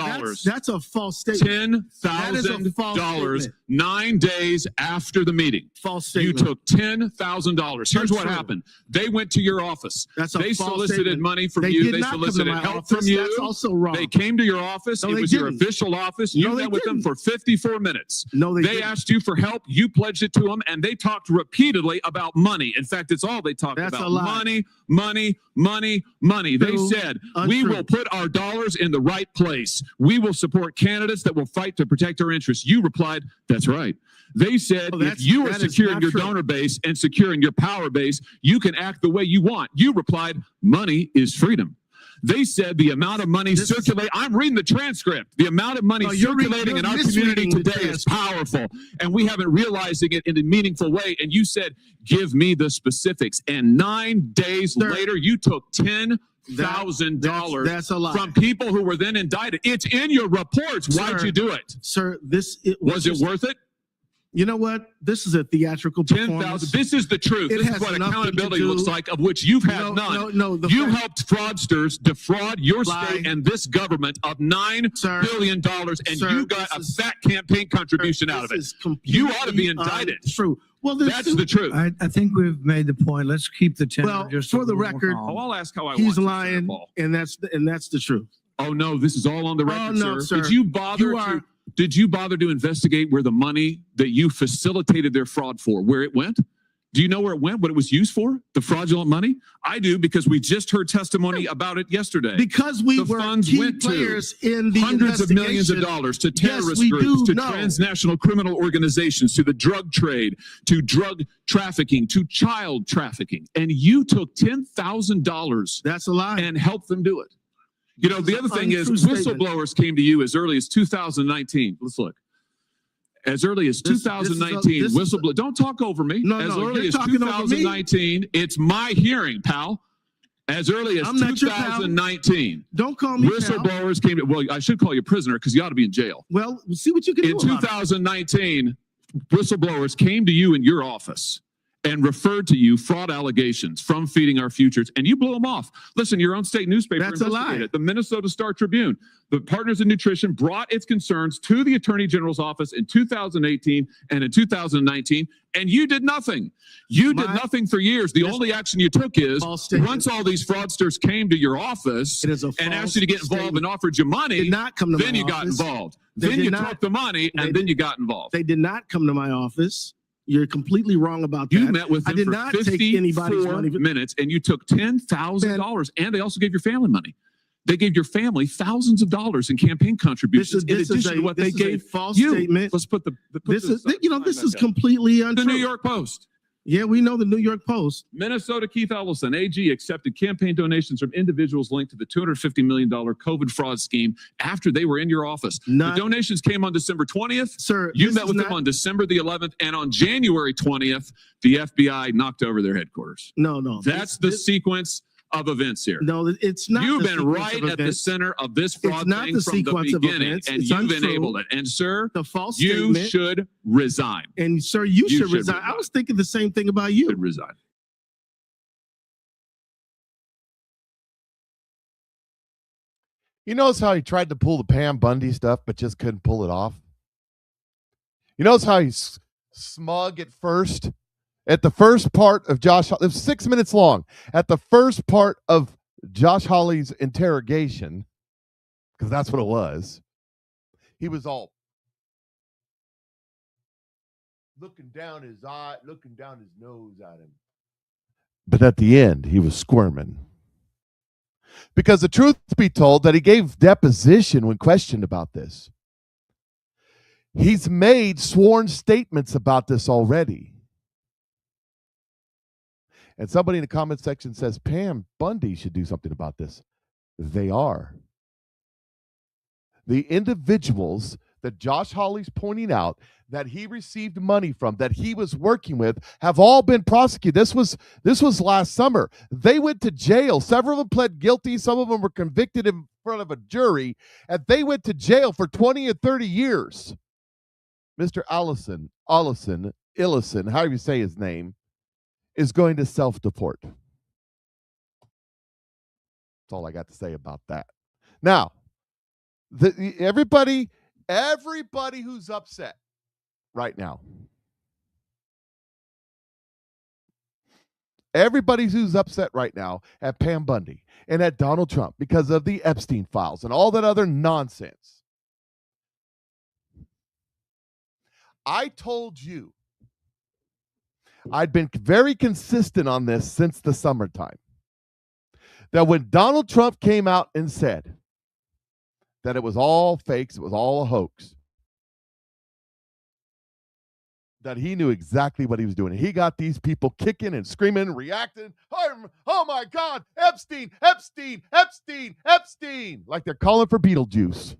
that's a false statement. $10,000 9 days after the meeting. False statement. You took $10,000. Here's what happened. They went to your office. They solicited money from you. They solicited help from you. That's also wrong. They came to your office. It was your official office. You met with them for 54 minutes. No, they asked you for help. You pledged it to them, and they talked repeatedly about money. In fact, it's all they talked about. Money, money, money, money. They said, we will put our dollars in the right place. We will support candidates that will fight to protect our interests. You replied, that's right. They said, if you are securing your donor base and securing your power base, you can act the way you want. You replied, money is freedom. They said the amount of money circulating, I'm reading the transcript, the amount of money circulating in our community today is powerful, and we haven't realizing it in a meaningful way. And you said, give me the specifics. And 9 days later, you took $10,000 from people who were then indicted. It's in your reports. Why'd you do it? Sir, was it worth it? You know what? This is a theatrical performance. This is the truth. This is what accountability looks like, of which you've had none. You helped fraudsters defraud your state and this government of $9 billion, and you got a fat campaign contribution out of it. You ought to be indicted. True. Well, that's the truth. I think we've made the point. Let's keep the 10. Well, just for the record, I'll ask how I want. He's lying, and that's the truth. Oh no, this is all on the record, no, sir. Did you bother to investigate where the money that you facilitated their fraud for, where it went? Do you know where it went, what it was used for, the fraudulent money? I do, because we just heard testimony about it yesterday. Because we were key players in the hundreds of millions of dollars to terrorist groups, to transnational criminal organizations, to the drug trade, to drug trafficking, to child trafficking. And you took $10,000. That's a lie. And helped them do it. You know, the other thing is, whistleblowers came to you as early as 2019. Let's look. As early as 2019, whistleblower. Don't talk over me. As early as 2019, it's my hearing, pal. As early as 2019. Don't call me whistleblowers came to, well, I should call you prisoner because you ought to be in jail. Well, we'll see what you can do. In 2019, whistleblowers came to you in your office and referred to you fraud allegations from Feeding Our Futures, and you blew them off. Listen, your own state newspaper investigated it. The Minnesota Star Tribune, the Partners in Nutrition, brought its concerns to the Attorney General's office in 2018 and in 2019, and you did nothing. You did nothing for years. The only action you took is, once all these fraudsters came to your office and asked you to get involved and offered you money, then you got involved. Then you took the money, and then you got involved. They did not come to my office. You're completely wrong about that. You met with them for 54 minutes, and you took $10,000, and they also gave your family money. They gave your family thousands of dollars in campaign contributions in addition to what they gave you. Statement. Let's put the this is completely untrue. The New York Post. Yeah, we know the New York Post. Minnesota Keith Ellison, AG, accepted campaign donations from individuals linked to the $250 million COVID fraud scheme after they were in your office. The donations came on December 20th. Sir, you met with them on December the 11th, and on January 20th, the FBI knocked over their headquarters. No. That's the sequence of events here. No, it's not. You've been right at the center of this fraud thing from the beginning, and you've enabled it. And sir, you should resign. And sir, you should resign. I was thinking the same thing about you. You should resign. You notice how he tried to pull the Pam Bundy stuff, but just couldn't pull it off? You notice how he's smug at first? At the first part of Josh, it was 6 minutes long. At the first part of Josh Hawley's interrogation, because that's what it was, he was all looking down his eye, looking down his nose at him. But at the end, he was squirming. Because the truth be told, that he gave deposition when questioned about this. He's made sworn statements about this already. And somebody in the comment section says Pam Bundy should do something about this. They are. The individuals that Josh Hawley's pointing out that he received money from, that he was working with, have all been prosecuted. This was last summer. They went to jail. Several of them pled guilty. Some of them were convicted in front of a jury, and they went to jail for 20 or 30 years. Mr. Illison, however you say his name, is going to self-deport. That's all I got to say about that. Now, everybody who's upset right now, at Pam Bundy and at Donald Trump because of the Epstein files and all that other nonsense. I told you, I'd been very consistent on this since the summertime, that when Donald Trump came out and said that it was all fakes, it was all a hoax, that he knew exactly what he was doing. He got these people kicking and screaming and reacting. Oh my God, Epstein, Epstein, Epstein, Epstein, like they're calling for Beetlejuice.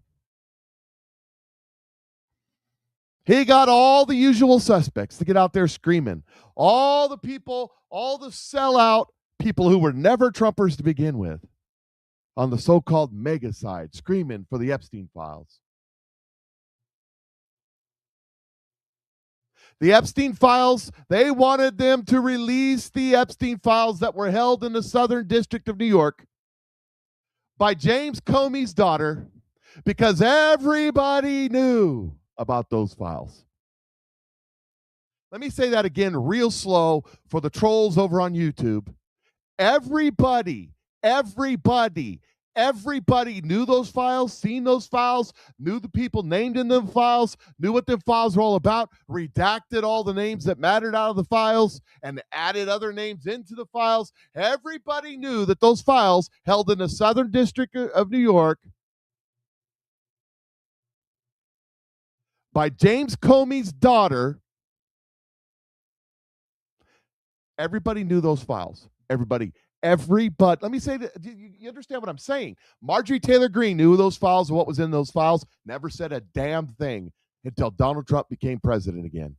He got all the usual suspects to get out there screaming. All the people, all the sellout people who were never Trumpers to begin with on the so-called mega side, screaming for the Epstein files. The Epstein files, they wanted them to release the Epstein files that were held in the Southern District of New York by James Comey's daughter, because everybody knew about those files. Let me say that again real slow for the trolls over on YouTube. Everybody knew those files, seen those files, knew the people named in them files, knew what them files were all about, redacted all the names that mattered out of the files, and added other names into the files. Everybody knew that those files held in the Southern District of New York by James Comey's daughter. Everybody knew those files. Everybody. Let me say that. You understand what I'm saying? Marjorie Taylor Greene knew those files and what was in those files. Never said a damn thing until Donald Trump became president again.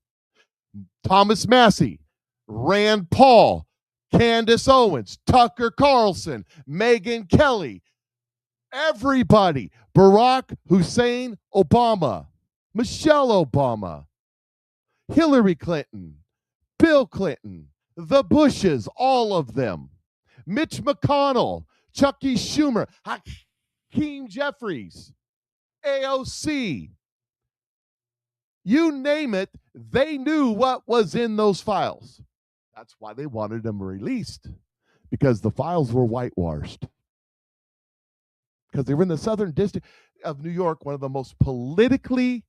Thomas Massey, Rand Paul, Candace Owens, Tucker Carlson, Megyn Kelly, everybody. Barack Hussein Obama, Michelle Obama, Hillary Clinton, Bill Clinton, the Bushes, all of them. Mitch McConnell, Chucky Schumer, Hakeem Jeffries, AOC. You name it, they knew what was in those files. That's why they wanted them released, because the files were whitewashed. Because they were in the Southern District of New York, one of the most politically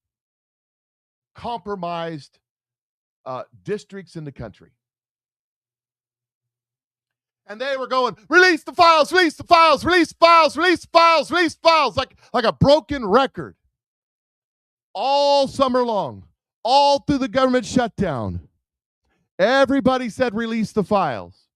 compromised districts in the country. And they were going, release the files, release the files, release files, release files, release files, like a broken record. All summer long, all through the government shutdown. Everybody said release the files.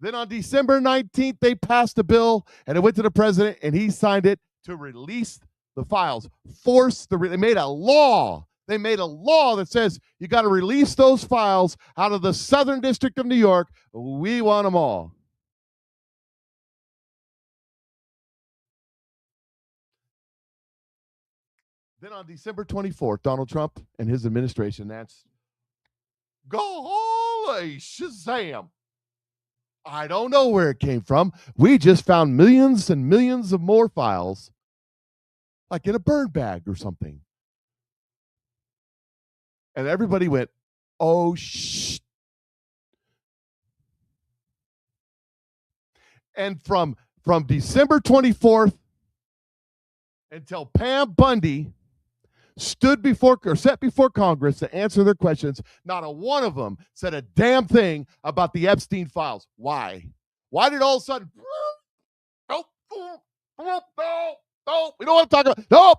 Then on December 19th, they passed a bill, and it went to the president, and he signed it to release the files. They made a law. They made a law that says you got to release those files out of the Southern District of New York. We want them all. Then on December 24th, Donald Trump and his administration announced, holy Shazam. I don't know where it came from. We just found millions and millions of more files, like in a burn bag or something. And everybody went, oh, shh. And from December 24th until Pam Bundy set before Congress to answer their questions, not a one of them said a damn thing about the Epstein files. Why? Why did all of a sudden, no, we don't want to talk about, no.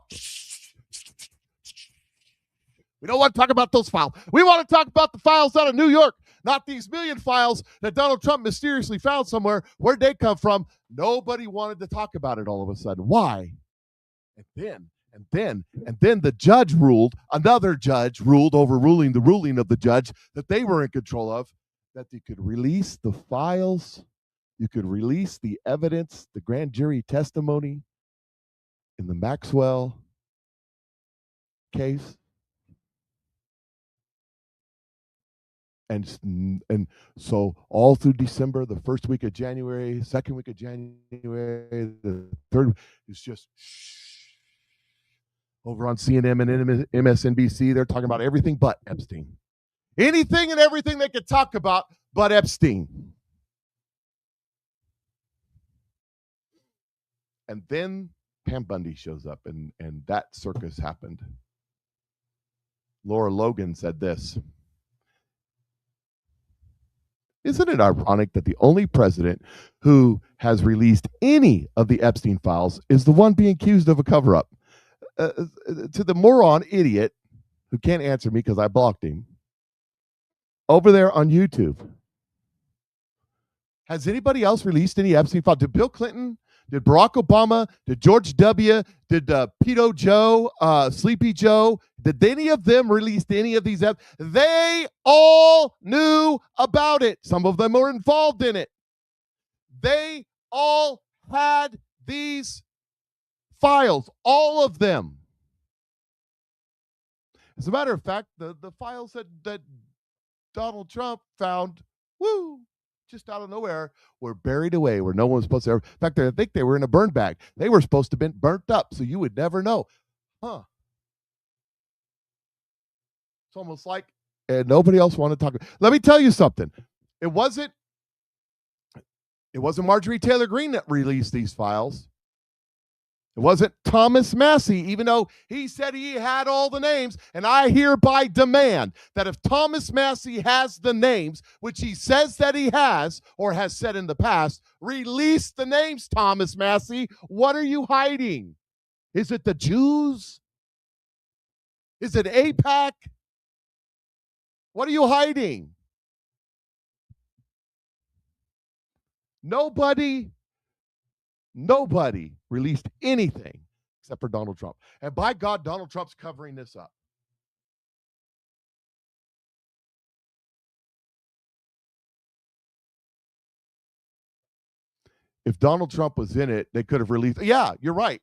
We don't want to talk about those files. We want to talk about the files out of New York. not these million files that Donald Trump mysteriously found somewhere. Where'd they come from? Nobody wanted to talk about it all of a sudden. Why? And then the judge ruled, another judge ruled, overruling the ruling of the judge that they were in control of, that you could release the files, you could release the evidence, the grand jury testimony in the Maxwell case. And so all through December, the first week of January, second week of January, the third, it's just over on CNN and MSNBC, they're talking about everything but Epstein. Anything and everything they could talk about but Epstein. And then Pam Bundy shows up, and that circus happened. Laura Logan said this. Isn't it ironic that the only president who has released any of the Epstein files is the one being accused of a cover-up? To the moron idiot who can't answer me because I blocked him, over there on YouTube, has anybody else released any Epstein files? Did Bill Clinton? Did Barack Obama? Did George W? Did Pedo Joe? Sleepy Joe? Did any of them release any of these? They all knew about it. Some of them were involved in it. They all had these files, all of them. As a matter of fact, the files that Donald Trump found, just out of nowhere, were buried away where no one was supposed to ever. In fact, I think they were in a burn bag. They were supposed to have been burnt up, so you would never know. It's almost like nobody else wanted to talk. Let me tell you something. It wasn't Marjorie Taylor Greene that released these files. It wasn't Thomas Massey, even though he said he had all the names. And I hereby demand that if Thomas Massey has the names, which he says that he has or has said in the past, release the names, Thomas Massey. What are you hiding? Is it the Jews? Is it AIPAC? What are you hiding? Nobody released anything except for Donald Trump. And by God, Donald Trump's covering this up. If Donald Trump was in it, they could have released. Yeah, you're right.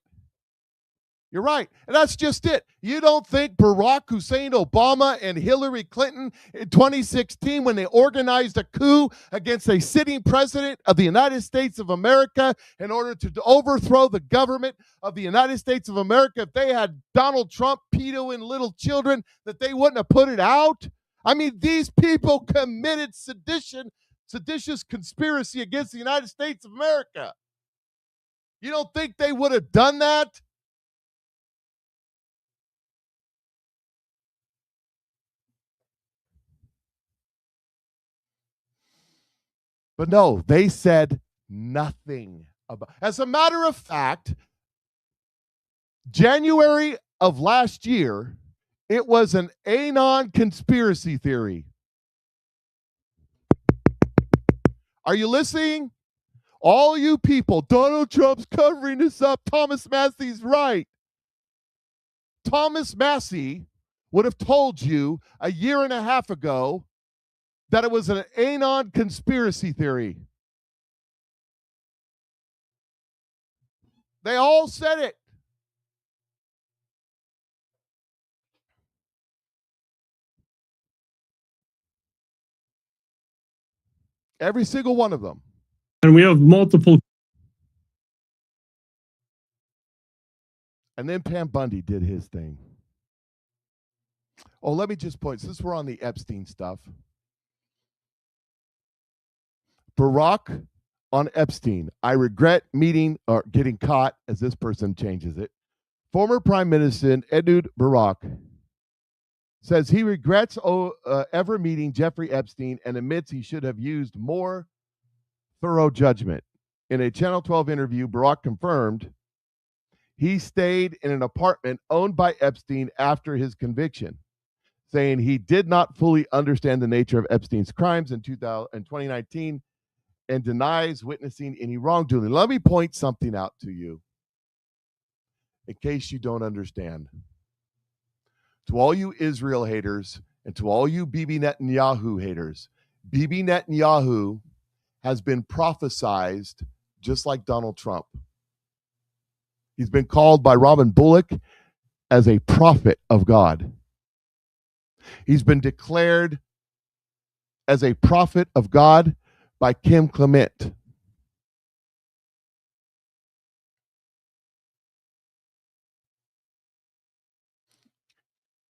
You're right. And that's just it. You don't think Barack Hussein Obama and Hillary Clinton in 2016, when they organized a coup against a sitting president of the United States of America in order to overthrow the government of the United States of America, if they had Donald Trump pedoing little children, that they wouldn't have put it out? I mean, these people committed seditious conspiracy against the United States of America. You don't think they would have done that? But no, they said nothing about. As a matter of fact, January of last year, it was an Anon conspiracy theory. Are you listening? All you people, Donald Trump's covering this up. Thomas Massey's right. Thomas Massey would have told you a year and a half ago that it was an Anon conspiracy theory. They all said it. Every single one of them. And we have multiple. And then Pam Bundy did his thing. Oh, let me just point, since we're on the Epstein stuff. Barack on Epstein. I regret meeting or getting caught, as this person changes it. Former Prime Minister Ehud Barak says he regrets ever meeting Jeffrey Epstein and admits he should have used more thorough judgment. In a Channel 12 interview, Barak confirmed he stayed in an apartment owned by Epstein after his conviction, saying he did not fully understand the nature of Epstein's crimes in 2019 and denies witnessing any wrongdoing. Let me point something out to you in case you don't understand. To all you Israel haters and to all you Bibi Netanyahu haters, Bibi Netanyahu has been prophesized just like Donald Trump. He's been called by Robin Bullock as a prophet of God. He's been declared as a prophet of God by Kim Clement.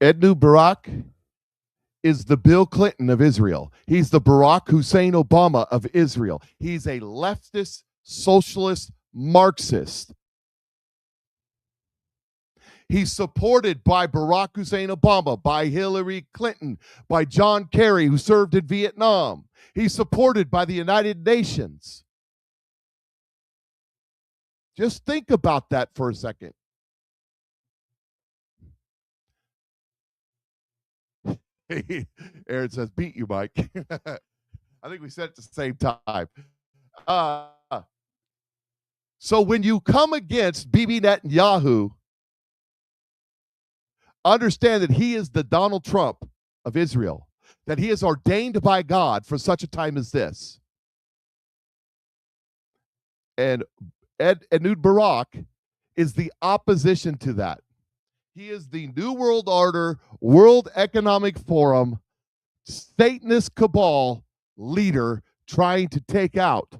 Ednu Barak is the Bill Clinton of Israel. He's the Barack Hussein Obama of Israel. He's a leftist, socialist, Marxist. He's supported by Barack Hussein Obama, by Hillary Clinton, by John Kerry, who served in Vietnam. He's supported by the United Nations. Just think about that for a second. Aaron says, beat you, Mike. I think we said it at the same time. So when you come against Bibi Netanyahu, understand that he is the Donald Trump of Israel, that he is ordained by God for such a time as this. And Ehud Barak is the opposition to that. He is the New World Order, World Economic Forum, Satanist cabal leader trying to take out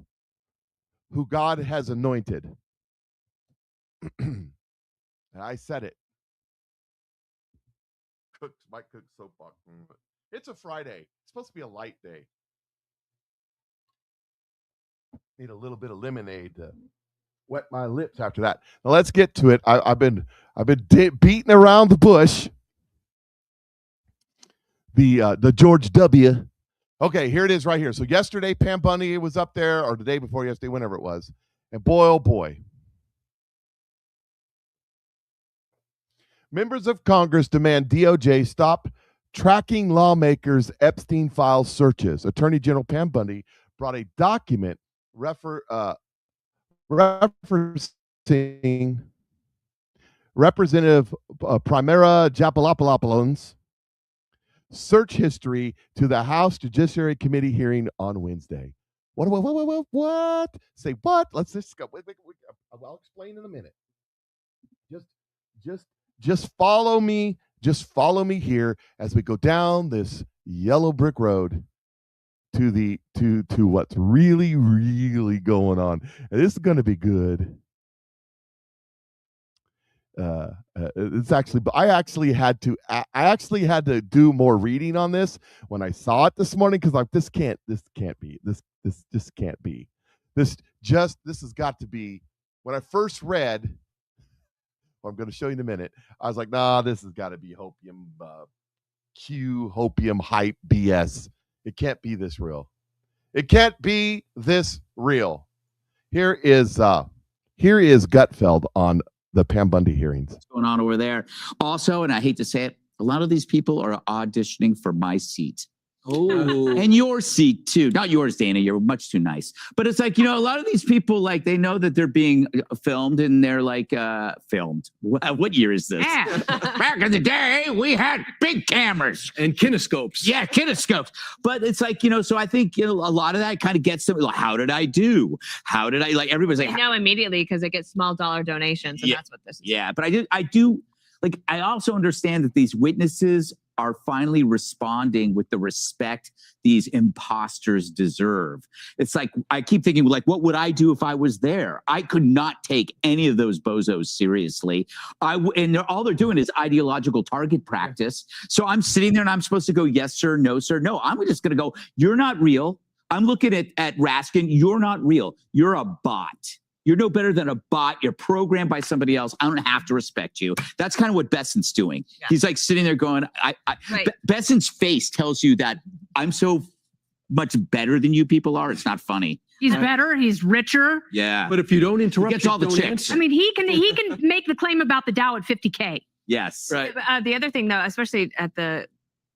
who God has anointed. And I said it. Mike Cook's soapbox. It's a Friday. It's supposed to be a light day. Need a little bit of lemonade to wet my lips after that. Now let's get to it. I've been beating around the bush. The George W. Okay, here it is right here. So yesterday, Pam Bundy was up there, or the day before yesterday, whenever it was. And boy, oh boy. Members of Congress demand DOJ stop tracking lawmakers' Epstein file searches. Attorney General Pam Bundy brought a document referencing Representative Primera Japalopoulos' search history to the House Judiciary Committee hearing on Wednesday. What? Say what? Let's just go. Wait, I'll explain in a minute. Just follow me. Just follow me here as we go down this yellow brick road to what's really, really going on. And this is going to be good. It's actually, I actually had to do more reading on this when I saw it this morning, because like this can't be. This has got to be. When I first read, I'm going to show you in a minute, I was like, nah, this has got to be hopium hype BS. It can't be this real. It can't be this real. Here is Gutfeld on the Pam Bundy hearings. What's going on over there? Also, and I hate to say it, a lot of these people are auditioning for my seat. Oh, and your seat too. Not yours, Dana. You're much too nice. But it's like, a lot of these people, like, they know that they're being filmed, and they're like, filmed. What year is this? Yeah. Back in the day, we had big cameras and kinescopes. Yeah, kinescopes. But it's like, so I think a lot of that kind of gets them. Like, how did I do? How did I? Like, everybody's like, I know immediately, because it gets small dollar donations, and yeah, that's what this is. Yeah, but I do. Like, I also understand that these witnesses are finally responding with the respect these imposters deserve. It's like, I keep thinking, like, what would I do if I was there? I could not take any of those bozos seriously. And all they're doing is ideological target practice. So I'm sitting there and I'm supposed to go, yes, sir, no, sir. No, I'm just going to go, you're not real. I'm looking at Raskin. You're not real. You're a bot. You're no better than a bot. You're programmed by somebody else. I don't have to respect you. That's kind of what Besson's doing. Yeah. He's like sitting there going, right. Besson's face tells you that I'm so much better than you people are. It's not funny. He's better. He's richer. Yeah. But if you don't interrupt, he gets all the chicks. Answer. I mean, he can make the claim about the Dow at 50K. Yes. Right. The other thing, though, especially at the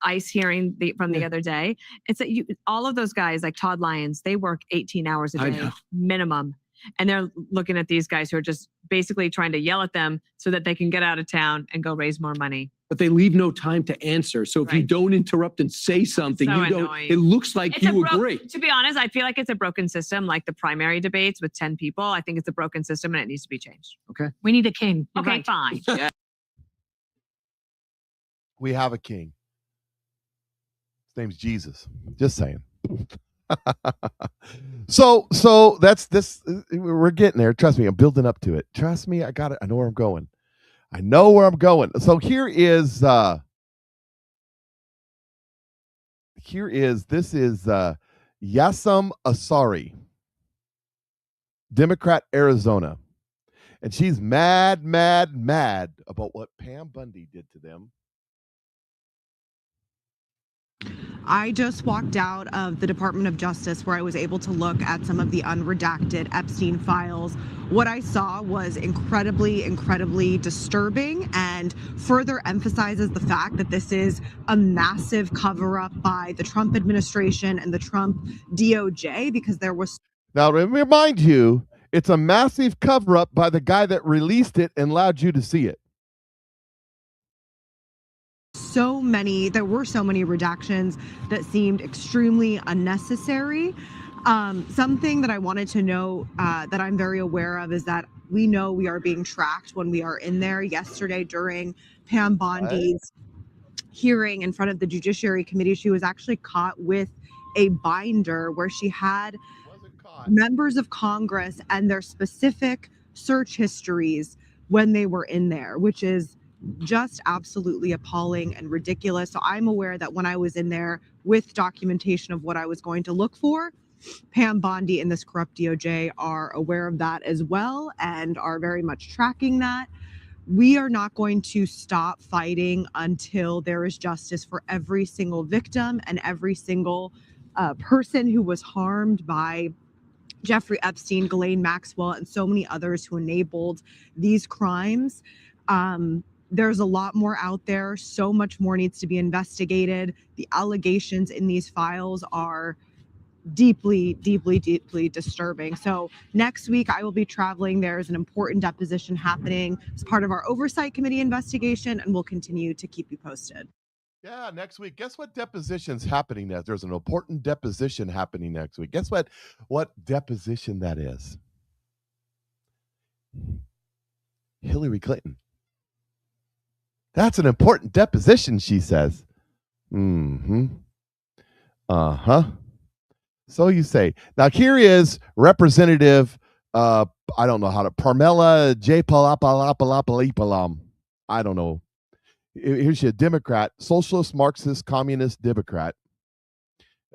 ICE hearing from the other day. It's that all of those guys, like Todd Lyons, they work 18 hours a day minimum. And they're looking at these guys who are just basically trying to yell at them so that they can get out of town and go raise more money. But they leave no time to answer. So if you don't interrupt and say something, So you don't. annoying. It looks like you agree. To be honest, I feel like it's a broken system, like the primary debates with 10 people. I think it's a broken system and it needs to be changed. Okay. We need a king. You're Okay, right. fine. We have a king. His name's Jesus. Just saying. So that's this. We're getting there. Trust me, I'm building up to it. Trust me, I got it. I know where I'm going. So here is this is Yasam Asari, Democrat, Arizona. And she's mad about what Pam Bundy did to them. I just walked out of the Department of Justice where I was able to look at some of the unredacted Epstein files. What I saw was incredibly disturbing and further emphasizes the fact that this is a massive cover-up by the Trump administration and the Trump DOJ, because there was... Now, let me remind you, it's a massive cover-up by the guy that released it and allowed you to see it. There were so many redactions that seemed extremely unnecessary. Something that I wanted to know that I'm very aware of is that we know we are being tracked when we are in there. Yesterday during Pam Bondi's hearing in front of the Judiciary Committee, she was actually caught with a binder where she had members of Congress and their specific search histories when they were in there, which is just absolutely appalling and ridiculous. So I'm aware that when I was in there with documentation of what I was going to look for, Pam Bondi and this corrupt DOJ are aware of that as well and are very much tracking that. We are not going to stop fighting until there is justice for every single victim and every single person who was harmed by Jeffrey Epstein, Ghislaine Maxwell, and so many others who enabled these crimes. There's a lot more out there. So much more needs to be investigated. The allegations in these files are deeply disturbing. So next week I will be traveling. There's an important deposition happening as part of our oversight committee investigation, and we'll continue to keep you posted. Yeah, next week. Guess what deposition's happening next? There's an important deposition happening next week. Guess what deposition that is? Hillary Clinton. That's an important deposition, she says. So you say. Now here is Representative, I don't know how to, Parmela J. Palapalapalapalam. I don't know. Here's a Democrat, socialist, Marxist, communist Democrat.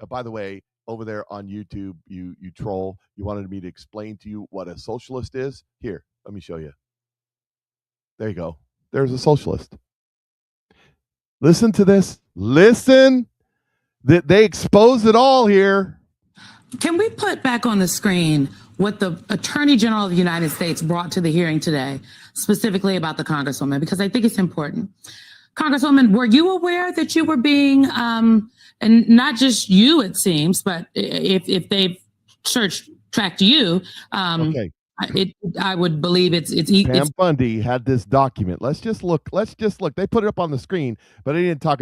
By the way, over there on YouTube, you troll. You wanted me to explain to you what a socialist is? Here, let me show you. There you go. There's a socialist. Listen to this. Listen. They expose it all here. Can we put back on the screen what the Attorney General of the United States brought to the hearing today, specifically about the Congresswoman, because I think it's important. Congresswoman, were you aware that you were being, and not just you, it seems, but if they've tracked you, okay. I would believe it's Pam Bundy had this document. Let's just look. They put it up on the screen, but I didn't talk.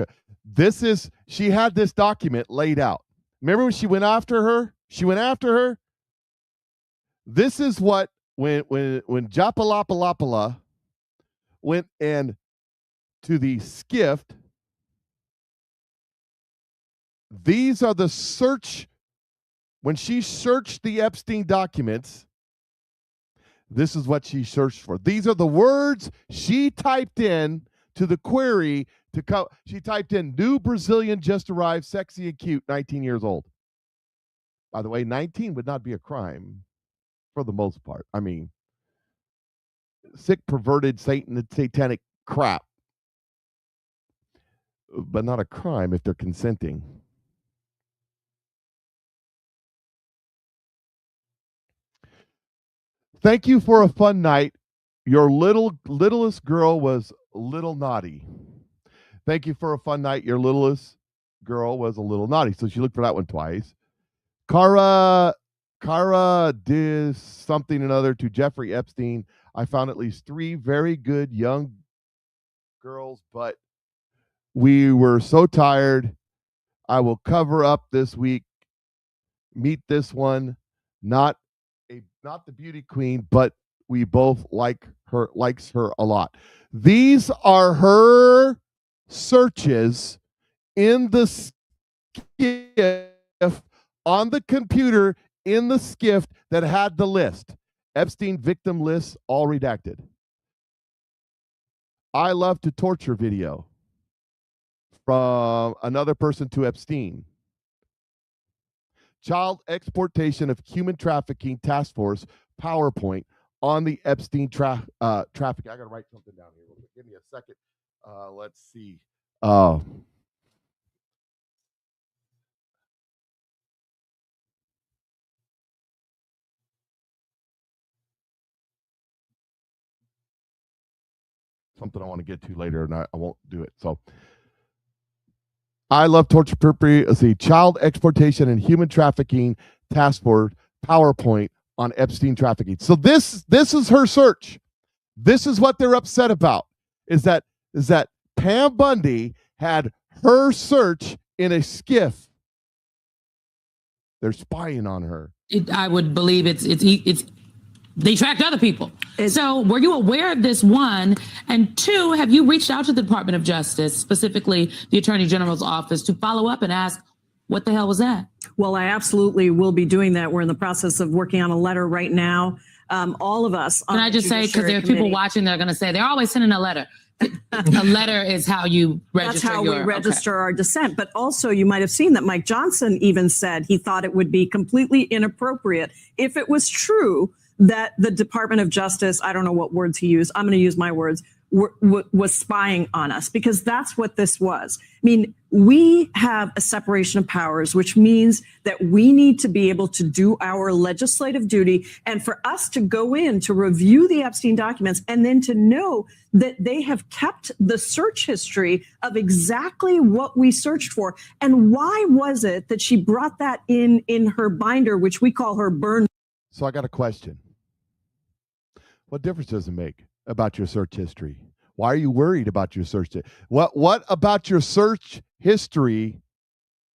She had this document laid out. Remember when she went after her? This is what when Japalapalapala went and to the skift. These are the search. When she searched the Epstein documents, this is what she searched for. These are the words she typed in to the query she typed in new Brazilian just arrived, sexy and cute, 19 years old. By the way, 19 would not be a crime for the most part. I mean, sick, perverted, satanic crap. But not a crime if they're consenting. Thank you for a fun night. Your littlest girl was little naughty. Thank you for a fun night. Your littlest girl was a little naughty, so she looked for that one twice. Kara did something another to Jeffrey Epstein. I found at least 3 very good young girls, but we were so tired. I will cover up this week. Meet this one, not the beauty queen, but we both likes her a lot. These are her searches in the skiff on the computer in the skiff that had the list. Epstein victim lists all redacted. I love to torture video from another person to Epstein. Child exploitation of human trafficking task force PowerPoint on the Epstein traffic. I got to write something down here. Give me a second. Let's see. Something I want to get to later, and I won't do it. So, I love torture perpetrator. Let's see, child exploitation and human trafficking task force PowerPoint on Epstein trafficking. So this is her search. This is what they're upset about. Is that Pam Bundy had her search in a skiff. They're spying on her. I would believe it's they tracked other people. So were you aware of this, one? And two, have you reached out to the Department of Justice, specifically the Attorney General's office, to follow up and ask, what the hell was that? Well, I absolutely will be doing that. We're in the process of working on a letter right now. All of us. Can I just say, because there are people watching that are going to say, they're always sending a letter. A letter is how you register. That's how we register our dissent. But also, you might have seen that Mike Johnson even said he thought it would be completely inappropriate if it was true that the Department of Justice, I don't know what words he used, I'm going to use my words, was spying on us, because that's what this was. I mean, we have a separation of powers, which means that we need to be able to do our legislative duty, and for us to go in to review the Epstein documents and then to know that they have kept the search history of exactly what we searched for. And why was it that she brought that in her binder, which we call her burn? So I got a question. What difference does it make about your search history? Why are you worried about your search? What about your search history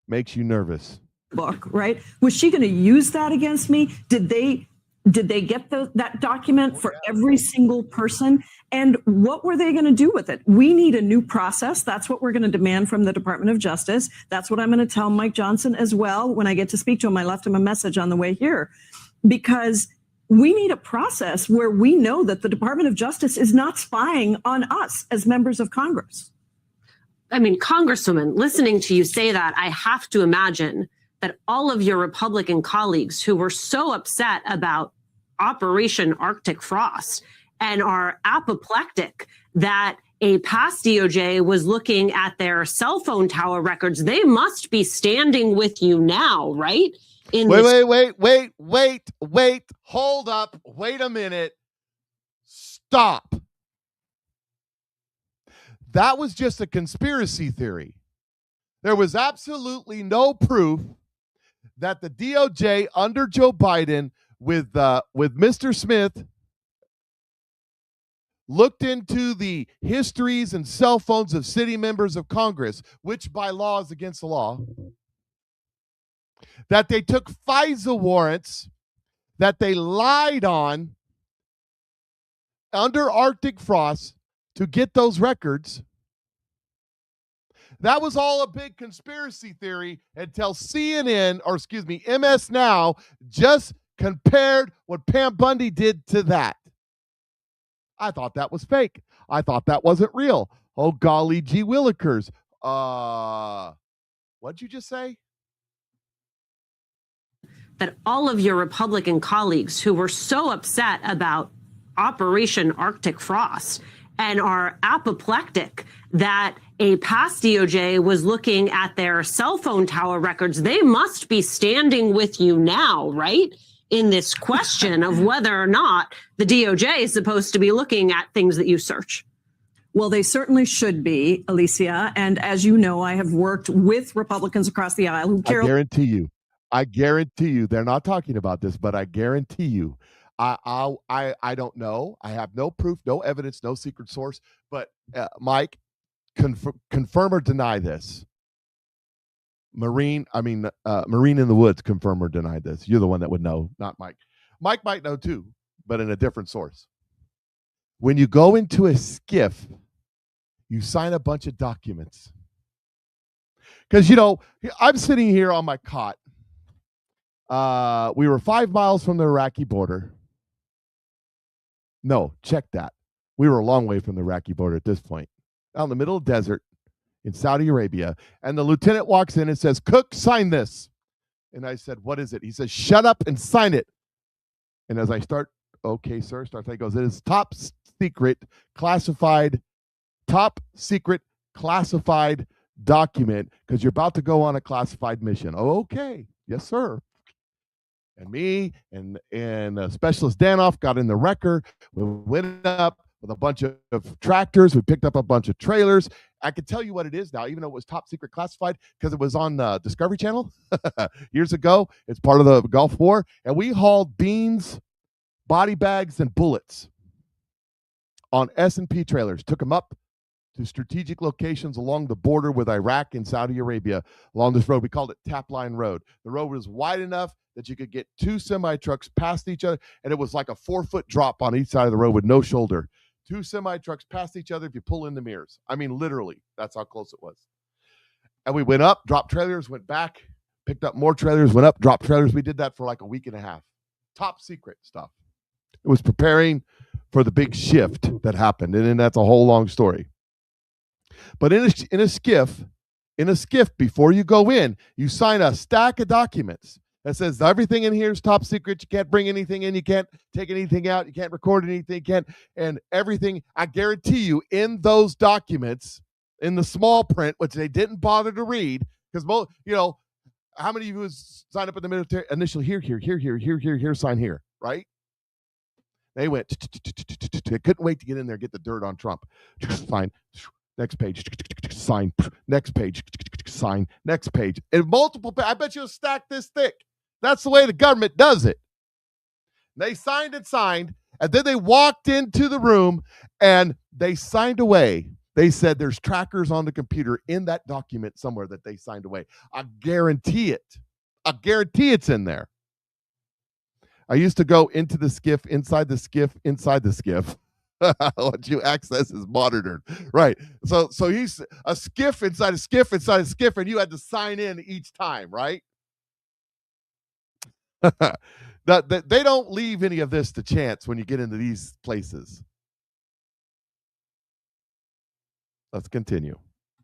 makes you nervous? Book, right? Was she going to use that against me? Did they get that document for every single person? And what were they going to do with it? We need a new process. That's what we're going to demand from the Department of Justice. That's what I'm going to tell Mike Johnson as well when I get to speak to him. I left him a message on the way here, because we need a process where we know that the Department of Justice is not spying on us as members of Congress. I mean, Congresswoman, listening to you say that, I have to imagine that all of your Republican colleagues who were so upset about Operation Arctic Frost and are apoplectic that a past DOJ was looking at their cell phone tower records, they must be standing with you now, right? Wait. Hold up. Wait a minute. Stop. That was just a conspiracy theory. There was absolutely no proof that the DOJ under Joe Biden with Mr. Smith looked into the histories and cell phones of city members of Congress, which by law is against the law. That they took FISA warrants that they lied on under Arctic Frost to get those records. That was all a big conspiracy theory until MS Now just compared what Pam Bundy did to that. I thought that was fake. I thought that wasn't real. Oh, golly gee willikers. What'd you just say? That all of your Republican colleagues who were so upset about Operation Arctic Frost and are apoplectic that a past DOJ was looking at their cell phone tower records, they must be standing with you now, right? In this question of whether or not the DOJ is supposed to be looking at things that you search. Well, they certainly should be, Alicia. And as you know, I have worked with Republicans across the aisle who care. I guarantee you, they're not talking about this, but I guarantee you, I don't know. I have no proof, no evidence, no secret source. But Mike, confirm or deny this. Marine in the woods, confirm or deny this. You're the one that would know, not Mike. Mike might know too, but in a different source. When you go into a skiff, you sign a bunch of documents. Because, you know, I'm sitting here on my cot. We were 5 miles from the Iraqi border. No, check that. We were a long way from the Iraqi border at this point. Out in the middle of the desert in Saudi Arabia. And the lieutenant walks in and says, "Cook, sign this." And I said, "What is it?" He says, "Shut up and sign it." And as I start, "Okay, sir," he goes, "It is top secret classified document because you're about to go on a classified mission." "Oh, okay. Yes, sir." And me and Specialist Danoff got in the wrecker. We went up with a bunch of tractors. We picked up a bunch of trailers. I can tell you what it is now, even though it was top secret classified, because it was on Discovery Channel years ago. It's part of the Gulf War. And we hauled beans, body bags, and bullets on S&P trailers. Took them up to strategic locations along the border with Iraq and Saudi Arabia along this road. We called it Tap Line Road. The road was wide enough that you could get 2 semi-trucks past each other, and it was like a 4-foot drop on each side of the road with no shoulder. 2 semi-trucks past each other if you pull in the mirrors. I mean, literally, that's how close it was. And we went up, dropped trailers, went back, picked up more trailers, went up, dropped trailers. We did that for like a week and a half. Top secret stuff. It was preparing for the big shift that happened, and then that's a whole long story. But in a skiff, before you go in, you sign a stack of documents that says everything in here is top secret. You can't bring anything in. You can't take anything out. You can't record anything. You can't, and everything. I guarantee you, in those documents, in the small print, which they didn't bother to read, because how many of you signed up in the military? Initially, here, sign here, right? They went. They couldn't wait to get in there, get the dirt on Trump. Fine. Next page, sign. Next page, sign. Next page. And multiple. I bet you'll stack this thick. That's the way the government does it. They signed, and then they walked into the room and they signed away. They said there's trackers on the computer in that document somewhere that they signed away. I guarantee it. I guarantee it's in there. I used to go into the skiff, inside the skiff. What you access is monitored, right? So he's a skiff inside a skiff inside a skiff, and you had to sign in each time, right? They don't leave any of this to chance when you get into these places. Let's continue.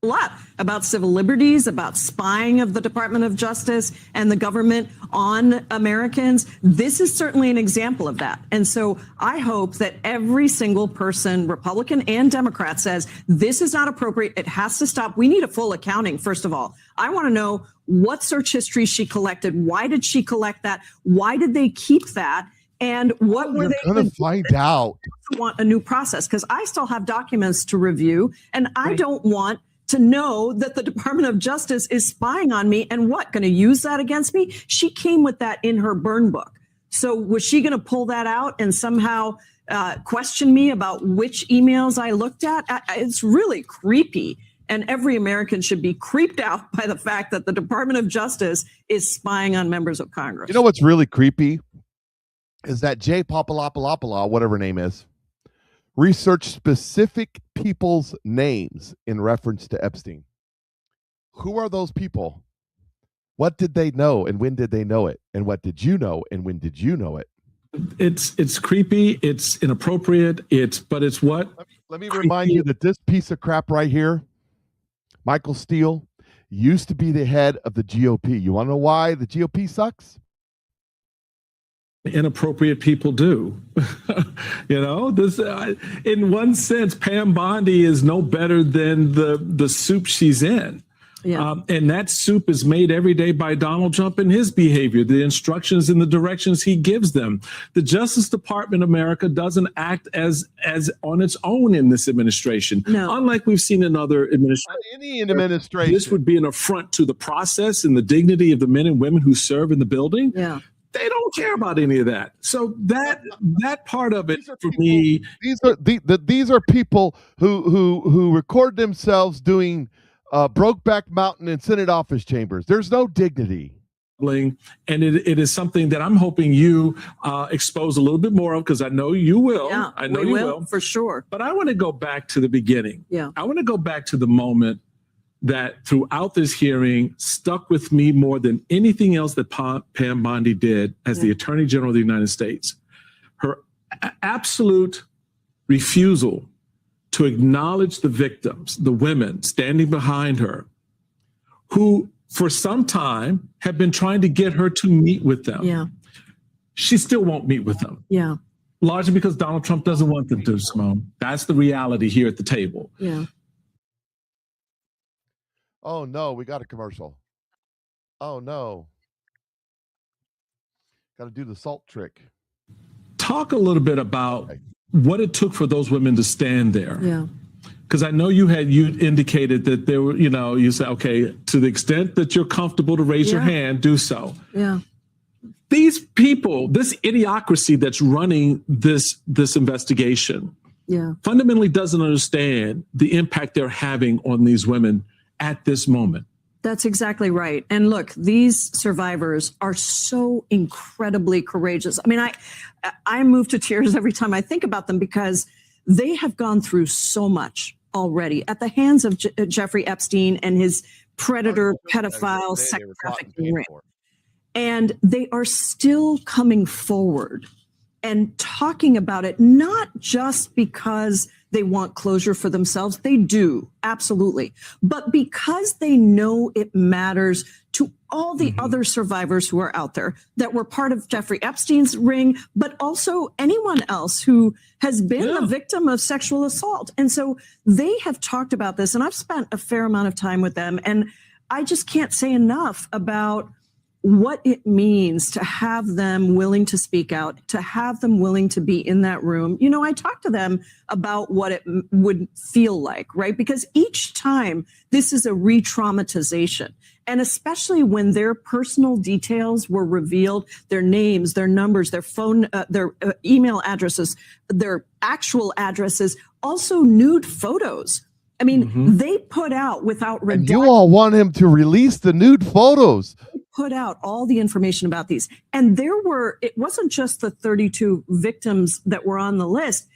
A lot about civil liberties, about spying of the Department of Justice and the government on Americans. This is certainly an example of that. And so I hope that every single person, Republican and Democrat, says this is not appropriate. It has to stop. We need a full accounting, first of all. I want to know what search history she collected. Why did she collect that? Why did they keep that? And what were they going to find out? I want a new process because I still have documents to review, and I don't want to know that the Department of Justice is spying on me and going to use that against me? She came with that in her burn book. So was she going to pull that out and somehow question me about which emails I looked at? It's really creepy. And every American should be creeped out by the fact that the Department of Justice is spying on members of Congress. You know what's really creepy is that Jay Papalopoulos, whatever her name is, research specific people's names in reference to Epstein. Who are those people? What did they know and when did they know it? And what did you know and when did you know it? It's creepy. It's inappropriate. But it's what? Let me remind you that this piece of crap right here, Michael Steele, used to be the head of the GOP. You want to know why the GOP sucks? Inappropriate people do. This in one sense, Pam Bondi is no better than the soup she's in. Yeah. And that soup is made every day by Donald Trump and his behavior, the instructions and the directions he gives them. The Justice Department of America doesn't act as on its own in this administration. No. Unlike we've seen in other administrations. Any administration. This would be an affront to the process and the dignity of the men and women who serve in the building. Yeah. They don't care about any of that. So that part of it for me. These are people who record themselves doing Brokeback Mountain and Senate office chambers. There's no dignity. And it is something that I'm hoping you expose a little bit more of, because I know you will. Yeah, I know we you will for sure. But I want to go back to the beginning. Yeah. I want to go back to the moment that throughout this hearing stuck with me more than anything else that Pam Bondi did as the Attorney General of the United States. Her absolute refusal to acknowledge the victims, the women standing behind her, who for some time have been trying to get her to meet with them. Yeah. She still won't meet with them. Yeah. Largely because Donald Trump doesn't want them to, Simone. That's the reality here at the table. Yeah. Oh no, we got a commercial. Oh no. Got to do the salt trick. Talk a little bit about what it took for those women to stand there. Yeah. Because I know you indicated that there were, you said, okay, to the extent that you're comfortable to raise your hand, do so. Yeah. These people, this idiocracy that's running this investigation, fundamentally doesn't understand the impact they're having on these women at this moment. That's exactly right. And look, these survivors are so incredibly courageous. I mean, I move to tears every time I think about them, because they have gone through so much already at the hands of Jeffrey Epstein and his predator, pedophile, sex trafficking ring. And they are still coming forward and talking about it, not just because they want closure for themselves. They do, absolutely. But because they know it matters to all the other survivors who are out there that were part of Jeffrey Epstein's ring, but also anyone else who has been a victim of sexual assault. And so they have talked about this, and I've spent a fair amount of time with them. And I just can't say enough about what it means to have them willing to speak out, to have them willing to be in that room. I talked to them about what it would feel like, right? Because each time this is a re-traumatization. And especially when their personal details were revealed, their names, their numbers, their phone, their email addresses, their actual addresses, also nude photos. I mean, they put out without redaction. And you all want him to release the nude photos. Put out all the information about these. And it wasn't just the 32 victims that were on the list.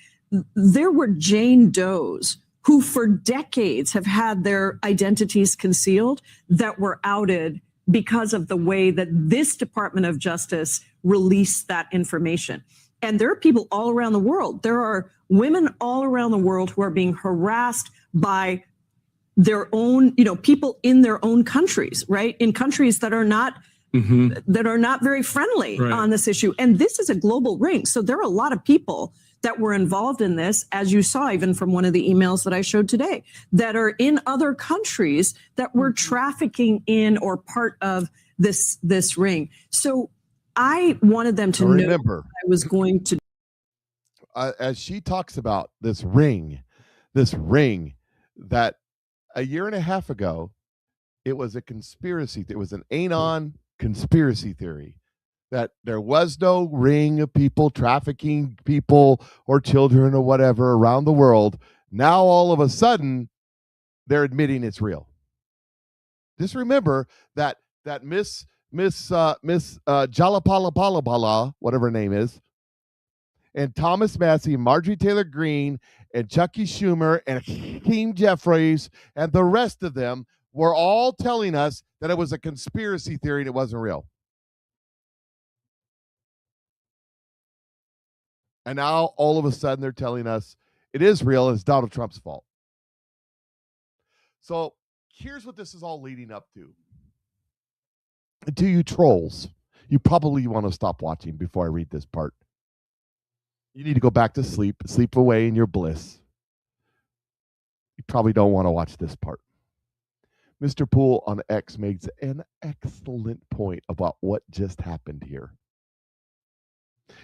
There were Jane Does who for decades have had their identities concealed that were outed because of the way that this Department of Justice released that information. And there are people all around the world. There are women all around the world who are being harassed by their own, people in their own countries, right? In countries that are not very friendly on this issue. And this is a global ring. So there are a lot of people that were involved in this, as you saw even from one of the emails that I showed today, that are in other countries that were trafficking in or part of this ring. So I wanted them to know what I was going to. As she talks about this ring that a year and a half ago, it was a conspiracy. It was an anon conspiracy theory that there was no ring of people trafficking people or children or whatever around the world. Now, all of a sudden, they're admitting it's real. Just remember that Miss Jalapalapalapala, whatever her name is, and Thomas Massey, Marjorie Taylor Greene, and Chucky Schumer, and Hakeem Jeffries, and the rest of them were all telling us that it was a conspiracy theory and it wasn't real. And now, all of a sudden, they're telling us it is real and it's Donald Trump's fault. So here's what this is all leading up to. To you trolls, you probably want to stop watching before I read this part. You need to go back to sleep away in your bliss. You probably don't want to watch this part. Mr. Poole on X makes an excellent point about what just happened here.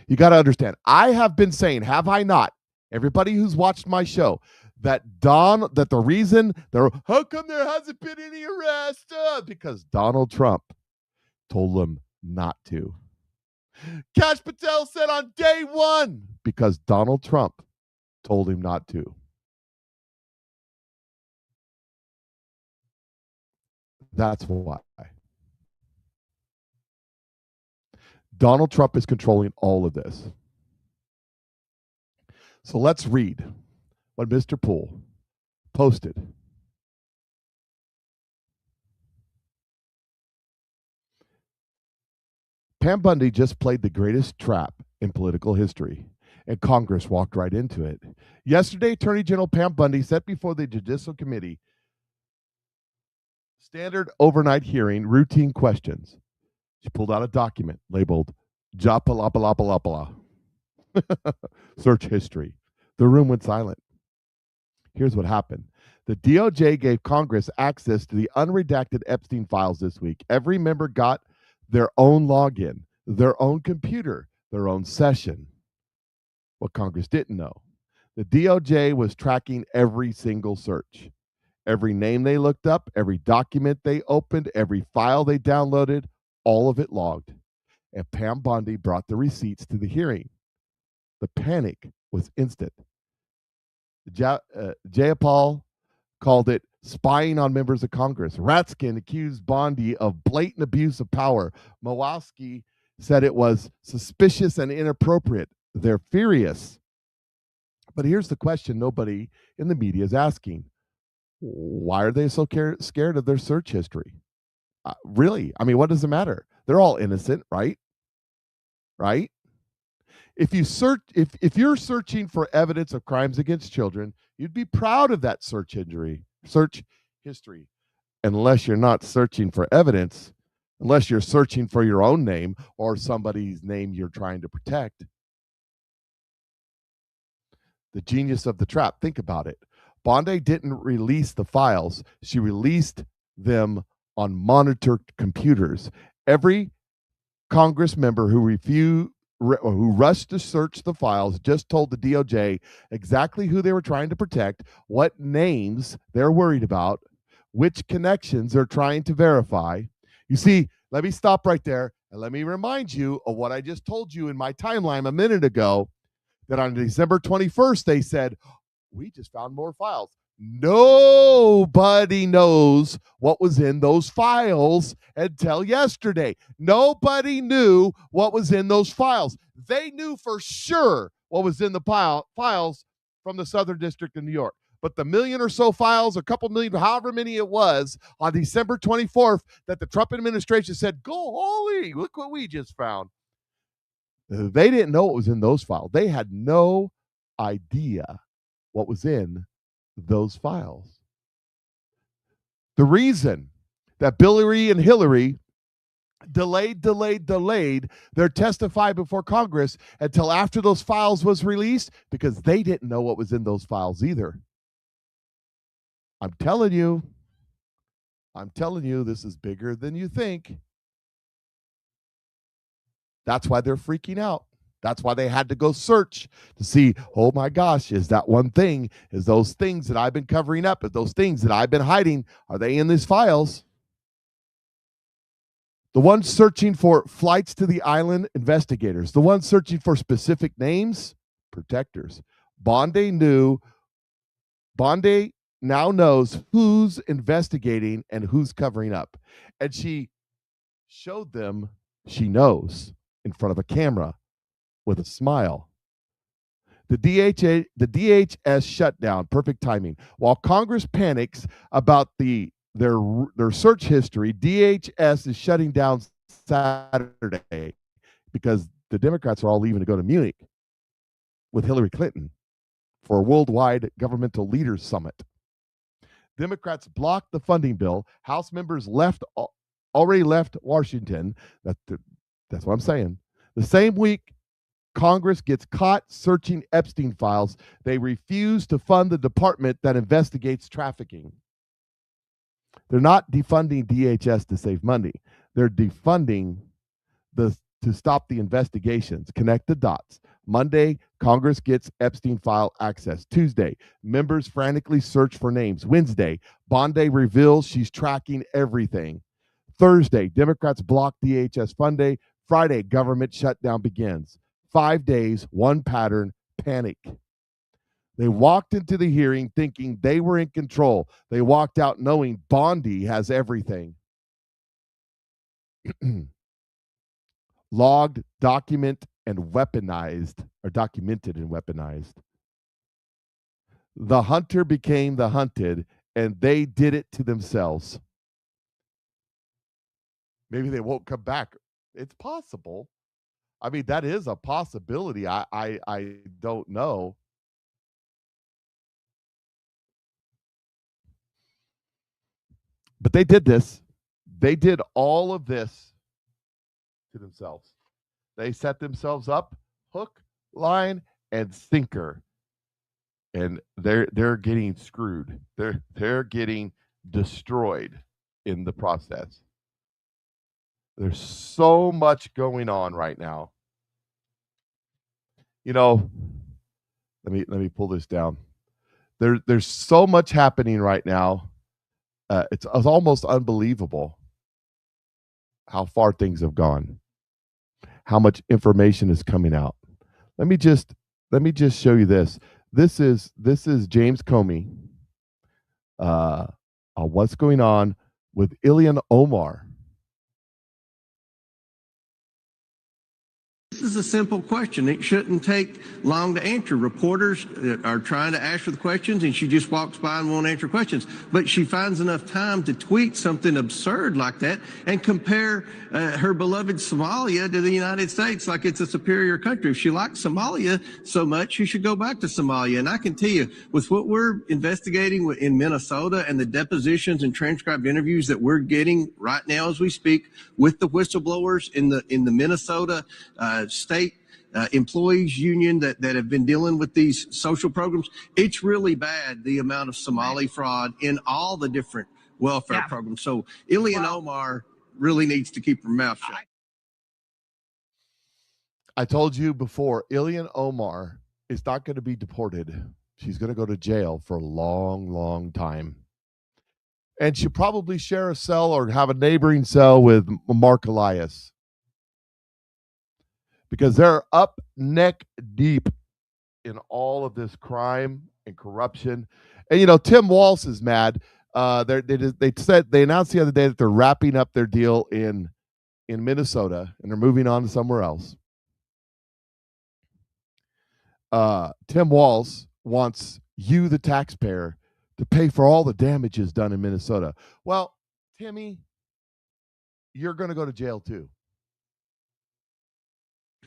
You got to understand, I have been saying, have I not? Everybody who's watched my show, that the reason how come there hasn't been any arrest? Because Donald Trump told them not to. Kash Patel said on day one, because Donald Trump told him not to. That's why. Donald Trump is controlling all of this. So let's read what Mr. Poole posted. Pam Bundy just played the greatest trap in political history, and Congress walked right into it. Yesterday, Attorney General Pam Bundy set before the Judicial Committee standard overnight hearing, routine questions. She pulled out a document labeled Japalapalapalapala. Search history. The room went silent. Here's what happened. The DOJ gave Congress access to the unredacted Epstein files this week. Every member got their own login, their own computer, their own session. What Congress didn't know, the DOJ was tracking every single search. Every name they looked up, every document they opened, every file they downloaded, all of it logged. And Pam Bondi brought the receipts to the hearing. The panic was instant. Jayapal called it spying on members of Congress. Ratskin accused Bondi of blatant abuse of power. Mowalski said it was suspicious and inappropriate. They're furious. But here's the question nobody in the media is asking. Why are they so scared of their search history? Really? I mean, what does it matter? They're all innocent, right? Right? If you're searching for evidence of crimes against children, you'd be proud of that search history. Unless you're not searching for evidence, unless you're searching for your own name or somebody's name you're trying to protect. The genius of the trap. Think about it. Bondi didn't release the files. She released them on monitored computers. Every Congress member who rushed to search the files just told the DOJ exactly who they were trying to protect, what names they're worried about, which connections they're trying to verify. You see, let me stop right there and let me remind you of what I just told you in my timeline a minute ago, that on December 21st, they said, we just found more files. Nobody knows what was in those files until yesterday. Nobody knew what was in those files. They knew for sure what was in the files from the Southern District of New York. But the million or so files, a couple million, however many it was, on December 24th, that the Trump administration said, go holy, look what we just found. They didn't know what was in those files. They had no idea what was in those files. The reason that Hillary and Hillary delayed their testify before Congress until after those files was released, because they didn't know what was in those files either. I'm telling you, this is bigger than you think. That's why they're freaking out. That's why they had to go search to see, oh my gosh, is that one thing? Is those things that I've been covering up? Is those things that I've been hiding? Are they in these files? The ones searching for flights to the island, investigators. The ones searching for specific names, protectors. Bondi now knows who's investigating and who's covering up. And she showed them she knows in front of a camera with a smile. The DHS shutdown, perfect timing. While Congress panics about their search history, DHS is shutting down Saturday because the Democrats are all leaving to go to Munich with Hillary Clinton for a worldwide governmental leaders summit. Democrats blocked the funding bill. House members already left Washington. That's what I'm saying. The same week Congress gets caught searching Epstein files, they refuse to fund the department that investigates trafficking. They're not defunding DHS to save money. They're defunding to stop the investigations. Connect the dots. Monday, Congress gets Epstein file access. Tuesday, members frantically search for names. Wednesday, Bondi reveals she's tracking everything. Thursday, Democrats block DHS funding. Friday, government shutdown begins. 5 days, one pattern, panic. They walked into the hearing thinking they were in control. They walked out knowing Bondi has everything. Logged, documented, and weaponized. The hunter became the hunted, and they did it to themselves. Maybe they won't come back. It's possible. I mean, that is a possibility. I don't know. But they did this. They did all of this to themselves. They set themselves up, hook, line, and sinker. And they're getting screwed. They're getting destroyed in the process. There's so much going on right now. You know, let me pull this down. There's so much happening right now. It's almost unbelievable how far things have gone, how much information is coming out. Let me just show you this. This is James Comey. What's going on with Ilhan Omar? This is a simple question. It shouldn't take long to answer. Reporters are trying to ask her the questions, and she just walks by and won't answer questions. But she finds enough time to tweet something absurd like that and compare her beloved Somalia to the United States like it's a superior country. If she likes Somalia so much, she should go back to Somalia. And I can tell you, with what we're investigating in Minnesota and the depositions and transcribed interviews that we're getting right now as we speak with the whistleblowers in the Minnesota state employees union that have been dealing with these social programs, it's really bad, the amount of Somali fraud in all the different welfare programs. So Ilhan Omar really needs to keep her mouth shut. I told you before, Ilhan Omar is not going to be deported. She's going to go to jail for a long, long time. And she'll probably share a cell or have a neighboring cell with Mark Elias, because they're up neck deep in all of this crime and corruption. And, you know, Tim Walz is mad. They announced the other day that they're wrapping up their deal in Minnesota and they're moving on to somewhere else. Tim Walz wants you, the taxpayer, to pay for all the damages done in Minnesota. Well, Timmy, you're going to go to jail too.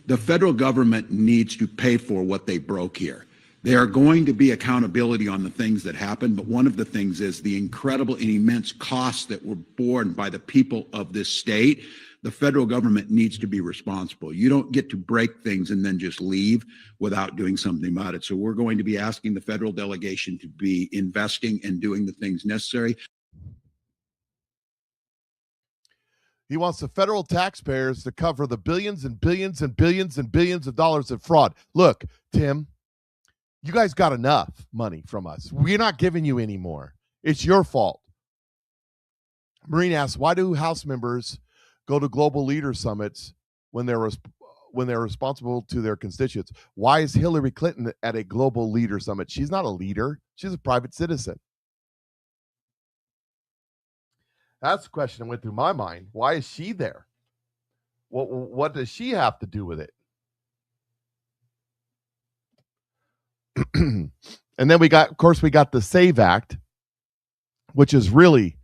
The federal government needs to pay for what they broke here. There are going to be accountability on the things that happen, but one of the things is the incredible and immense costs that were borne by the people of this state. The federal government needs to be responsible. You don't get to break things and then just leave without doing something about it. So we're going to be asking the federal delegation to be investing and doing the things necessary. He wants the federal taxpayers to cover the billions and billions and billions and billions of dollars of fraud. Look, Tim, you guys got enough money from us. We're not giving you any more. It's your fault. Marine asks, why do House members go to global leader summits when they're responsible to their constituents? Why is Hillary Clinton at a global leader summit? She's not a leader. She's a private citizen. That's the question that went through my mind. Why is she there? What does she have to do with it? And then we got the SAVE Act, which is really,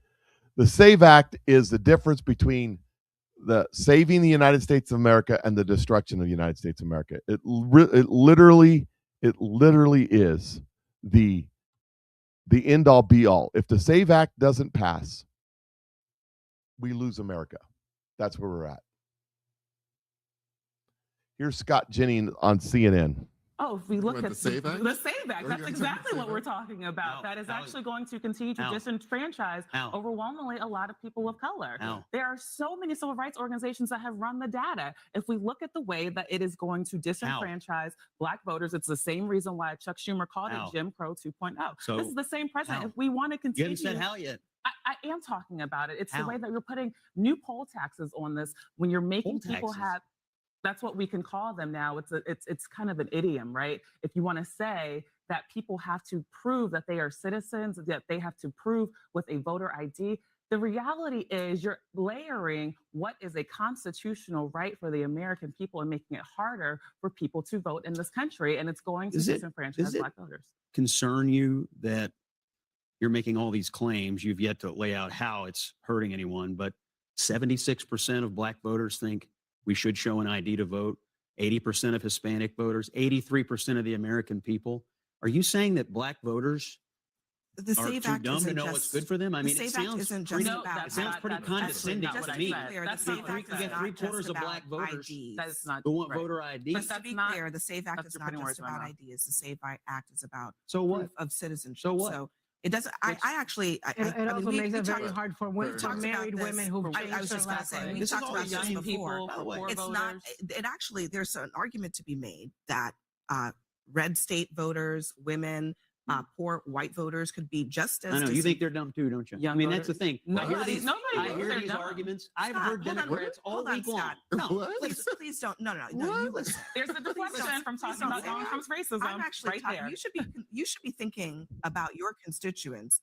the SAVE Act is the difference between the saving the United States of America and the destruction of the United States of America. It literally is the end all be all. If the SAVE Act doesn't pass, we lose America. That's where we're at. Here's Scott Jennings on CNN. Oh, if we look What, at the SAVE Act? the SAVE Act, Are that's you guys exactly talking what we're SAVE talking about. That is actually going to continue to Al. disenfranchise Al. overwhelmingly a lot of people of color. Al. There are so many civil rights organizations that have run the data. If we look at the way that it is going to disenfranchise Black voters, it's the same reason why Chuck Schumer called Al. it Jim Crow 2.0. So, This is the same president. Al. If we want to You continue, haven't said how yet. I am talking about it. It's How? the way that you're putting new poll taxes on this when you're making Poll people taxes? have. That's what we can call them now. It's kind of an idiom, right? If you want to say that people have to prove that they are citizens, that they have to prove with a voter ID. The reality is you're layering what is a constitutional right for the American people and making it harder for people to vote in this country. And it's going to disenfranchise Black voters. Concern you that you're making all these claims? You've yet to lay out how it's hurting anyone, but 76% of Black voters think we should show an ID to vote. 80% of Hispanic voters, 83% of the American people. Are you saying that Black voters The are SAVE too Act dumb to isn't know just, what's good for them? I the mean, it SAVE Act sounds isn't pretty, just about. it sounds pretty condescending just to me. clear, That's the not SAVE Act what I is said. not Three-quarters just of about Black voters IDs. That's not who want right. voter ID. But to be clear, the SAVE Act that's is you're not putting just words in my about mouth. IDs. The SAVE Act is about So what? proof of citizenship. So what? So it doesn't. I actually. I It mean, also we makes it very talked- hard for we women, for talked about married this. women who've I changed was their just going to last say, name. we This is talked all about this young before. people, poor It's not. voters. It actually, there's an argument to be made that red state voters, women, poor white voters could be just as. I know you think they're dumb too, don't you? Young I mean, that's the voters? thing. I hear Nobody these, thinks they're dumb. arguments. I've Scott, heard hold on. Democrats all Hold on, week long. Scott. No, Please don't. No, you listen. There's a deflection from talking about Donald Trump's racism I'm actually right talking. there. You should be thinking about your constituents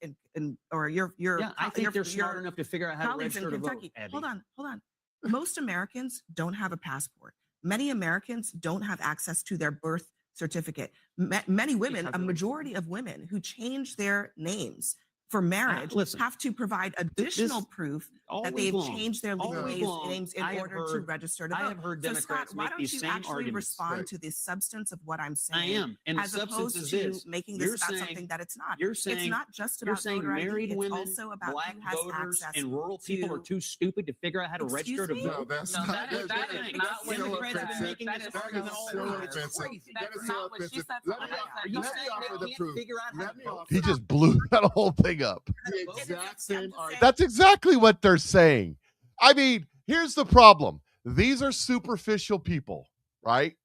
or your Yeah, I think they're your smart enough to figure out how to colleagues in register to vote. Kentucky. Abby. Hold on. Most Americans don't have a passport. Many Americans don't have access to their birth certificate. Many women, a majority of women who change their names for marriage listen, have to provide additional proof all that week they've long, changed their all legal week long, names in I have order to heard- register to vote. I have heard So Democrats Scott, why make don't these you same actually arguments. respond Right. to the substance of what I'm saying? I am, and the as substance opposed is to this. making You're this about saying- something that it's not. You're It's saying not just you're about saying voter ID. married It's women, also about Black who has voters, access and rural people to- are too stupid to figure out how to Excuse register to me? vote. No, that's No, not. that is not what Democrats have she been said. making That this is argument so all so week. It's offensive. crazy. That That's is so not what she offensive. said. Let me Somebody offer- said. let You me said offer they the can't proof. figure out how Let to me vote. offer He just blew that whole thing up. the exact same argument. That's exactly what they're saying. I mean, here's the problem. These are superficial people, right?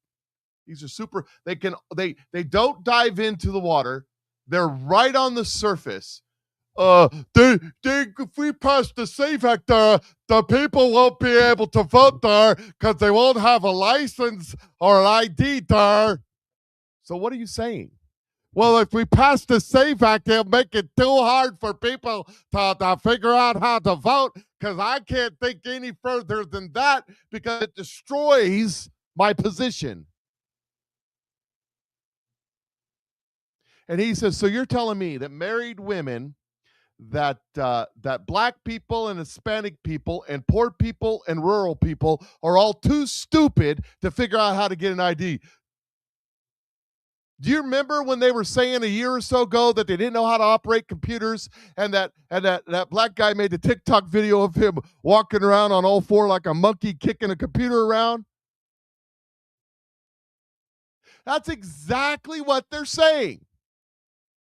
These are they don't dive into the water. They're right on the surface. If we pass the SAFE Act, the people won't be able to vote there because they won't have a license or an ID there. So what are you saying? Well, if we pass the SAFE Act, it'll make it too hard for people to figure out how to vote because I can't think any further than that because it destroys my position. And he says, so you're telling me that married women, that Black people and Hispanic people and poor people and rural people are all too stupid to figure out how to get an ID. Do you remember when they were saying a year or so ago that they didn't know how to operate computers and that Black guy made the TikTok video of him walking around on all four like a monkey kicking a computer around? That's exactly what they're saying.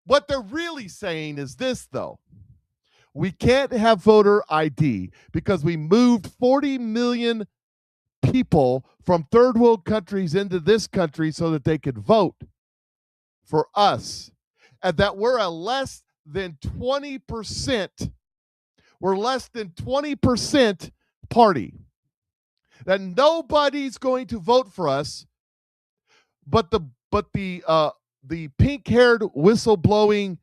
What they're really saying is this, though. We can't have voter ID because we moved 40 million people from third world countries into this country so that they could vote for us. And that we're a less than 20%. We're less than 20% party. That nobody's going to vote for us but the pink-haired, whistleblowing,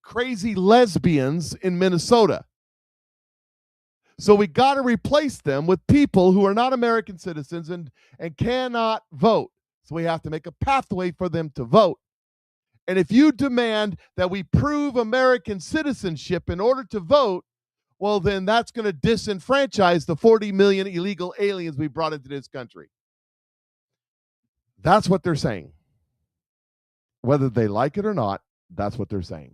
crazy lesbians in Minnesota. So we got to replace them with people who are not American citizens and cannot vote. So we have to make a pathway for them to vote. And if you demand that we prove American citizenship in order to vote, well, then that's going to disenfranchise the 40 million illegal aliens we brought into this country. That's what they're saying. Whether they like it or not, that's what they're saying.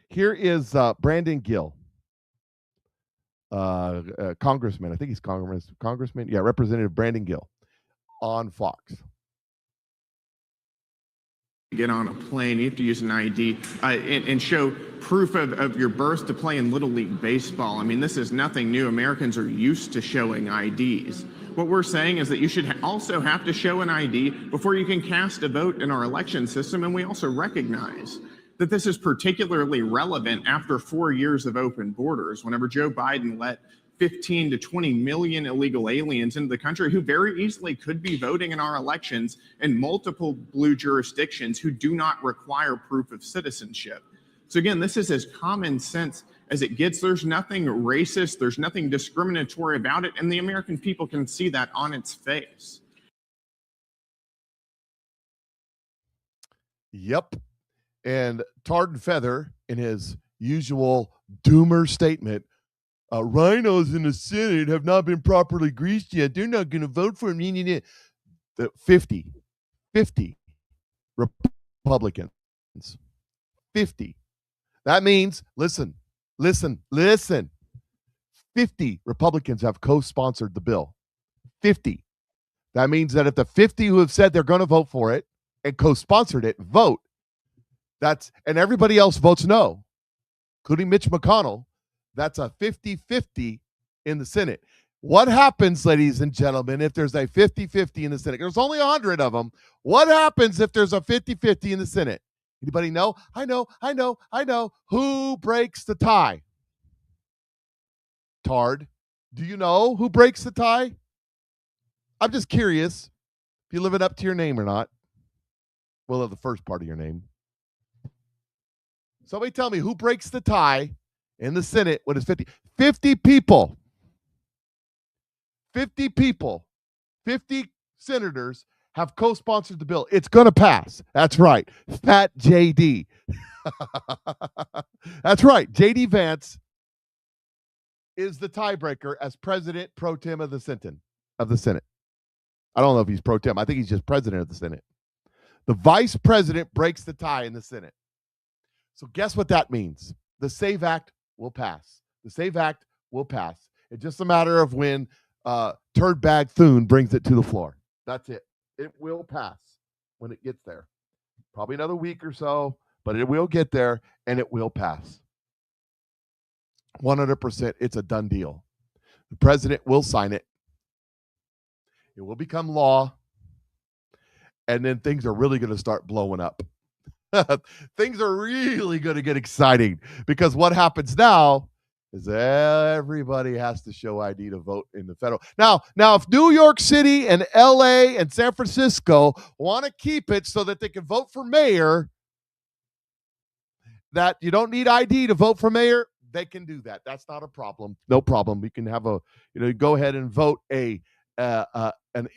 Here is Brandon Gill, congressman. I think he's congressman. Yeah, Representative Brandon Gill, on Fox. Get on a plane, you have to use an ID and show proof of your birth to play in Little League Baseball. I mean, this is nothing new. Americans are used to showing IDs. What we're saying is that you should also have to show an ID before you can cast a vote in our election system, and we also recognize that this is particularly relevant after 4 years of open borders, whenever Joe Biden let 15 to 20 million illegal aliens into the country who very easily could be voting in our elections in multiple blue jurisdictions who do not require proof of citizenship. So again, this is as common sense as it gets. There's nothing racist, there's nothing discriminatory about it, and the American people can see that on its face. Yep. And Tarred and Feather, in his usual doomer statement, rhinos in the Senate have not been properly greased yet. They're not going to vote for him. The 50 Republicans. 50. That means, listen. 50 Republicans have co-sponsored the bill. 50. That means that if the 50 who have said they're going to vote for it and co-sponsored it vote, and everybody else votes no, including Mitch McConnell, that's a 50-50 in the Senate. What happens, ladies and gentlemen, if there's a 50-50 in the Senate? There's only 100 of them. What happens if there's a 50-50 in the Senate? Anybody know? I know. Who breaks the tie? Tard, do you know who breaks the tie? I'm just curious if you live it up to your name or not. Well, the first part of your name. Somebody tell me who breaks the tie in the Senate when it's 50 people. 50 people, 50 senators have co-sponsored the bill. It's going to pass. That's right. Fat JD. That's right. JD Vance is the tiebreaker as president pro tem of the Senate. I don't know if he's pro tem. I think he's just president of the Senate. The vice president breaks the tie in the Senate. So guess what that means? The SAVE Act will pass. The SAVE Act will pass. It's just a matter of when Turd Bag Thune brings it to the floor. That's it. It will pass when it gets there. Probably another week or so, but it will get there and it will pass. 100%. It's a done deal. The president will sign it. It will become law. And then things are really going to start blowing up. Things are really going to get exciting because what happens now is everybody has to show ID to vote in the federal. Now, if New York City and LA and San Francisco want to keep it so that they can vote for mayor, that you don't need ID to vote for mayor, they can do that. That's not a problem. No problem. We can have go ahead and vote an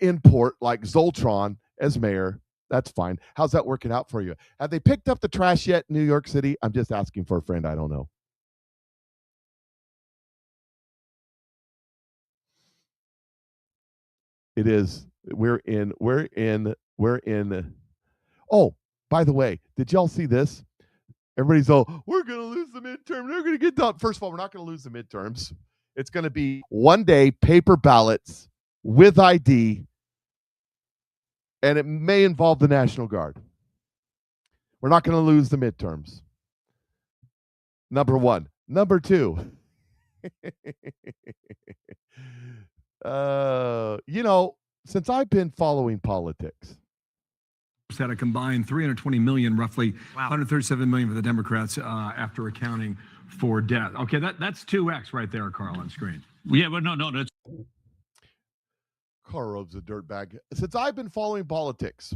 import like Zoltron as mayor. That's fine. How's that working out for you? Have they picked up the trash yet in New York City? I'm just asking for a friend. I don't know. It is. We're in. Oh, by the way, did y'all see this? Everybody's we're going to lose the midterm. They're going to get done. First of all, we're not going to lose the midterms. It's going to be one day paper ballots with ID. And it may involve the National Guard. We're not going to lose the midterms. Number one. Number two. Since I've been following politics. Had a combined 320 million, roughly 137 million for the Democrats after accounting for death. Okay, that's 2x right there, Carl, on screen. Yeah, but no, that's... Carl Rove's a dirtbag. Since I've been following politics,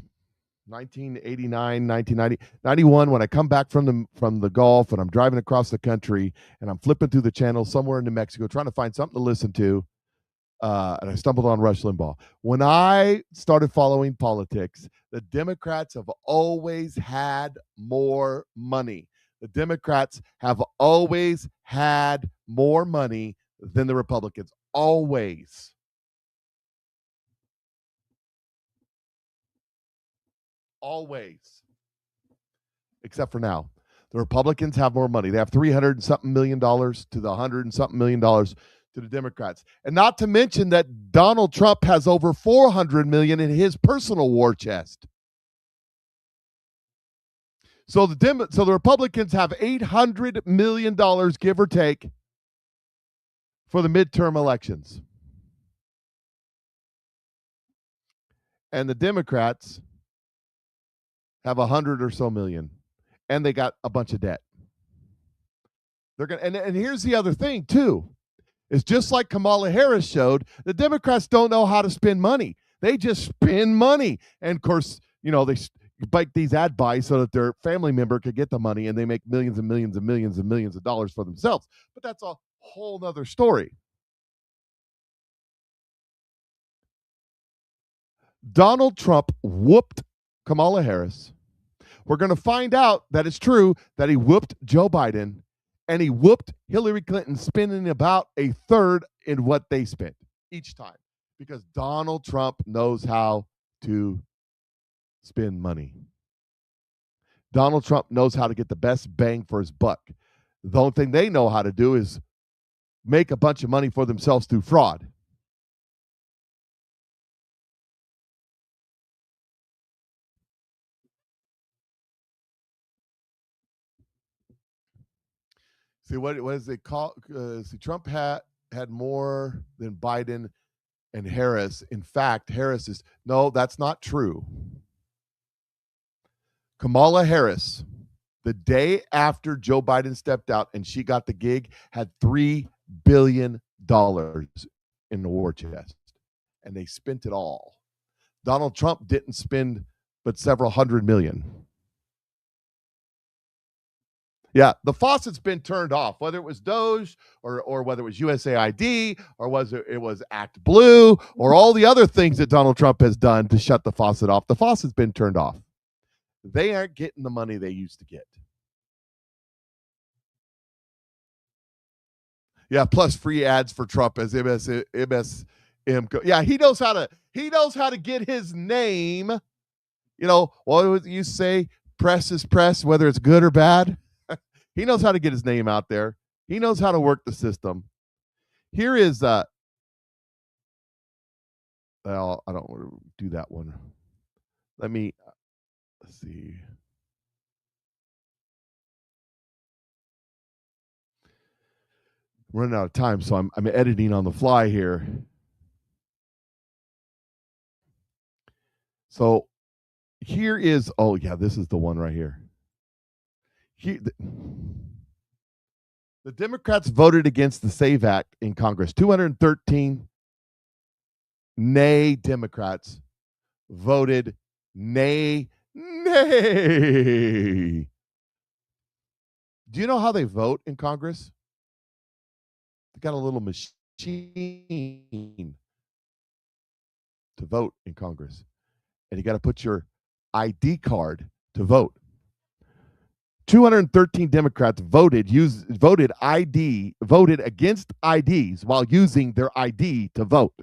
1989, 1990, 91, when I come back from the Gulf and I'm driving across the country and I'm flipping through the channel somewhere in New Mexico trying to find something to listen to, and I stumbled on Rush Limbaugh. When I started following politics, the Democrats have always had more money. The Democrats have always had more money than the Republicans. Always. Always. Except for now. The Republicans have more money. They have $300 and something million to the $100 and something million to the Democrats. And not to mention that Donald Trump has over $400 million in his personal war chest. So the Republicans have $800 million, give or take, for the midterm elections. And the Democrats have 100 or so million. And they got a bunch of debt. They're gonna, and here's the other thing, too. It's just like Kamala Harris showed, the Democrats don't know how to spend money. They just spend money. And, of course, you know, they bike these ad buys so that their family member could get the money, and they make millions and millions and millions and millions of dollars for themselves. But that's a whole nother story. Donald Trump whooped Kamala Harris. We're going to find out that it's true that he whooped Joe Biden, and he whooped Hillary Clinton, spending about a third in what they spent each time, because Donald Trump knows how to spend money. Donald Trump knows how to get the best bang for his buck. The only thing they know how to do is make a bunch of money for themselves through fraud. See, what is it called? Trump had more than Biden and Harris. In fact, Harris is, no, that's not true. Kamala Harris, the day after Joe Biden stepped out and she got the gig, had $3 billion in the war chest, and they spent it all. Donald Trump didn't spend but several hundred million. Yeah, the faucet's been turned off, whether it was Doge or whether it was USAID or it was Act Blue or all the other things that Donald Trump has done to shut the faucet off. The faucet's been turned off. They aren't getting the money they used to get. Yeah, plus free ads for Trump as MSM. Yeah, he knows how to get his name. You know, what would you say? Press is press, whether it's good or bad. He knows how to get his name out there. He knows how to work the system. Here is well, I don't want to do that one. Let's see. Running out of time, so I'm editing on the fly here. So here is, oh yeah, this is the one right here. The Democrats voted against the SAVE Act in Congress. 213 nay Democrats voted nay. Do you know how they vote in Congress? They got a little machine to vote in Congress. And you got to put your ID card to vote. 213 Democrats voted against IDs while using their ID to vote.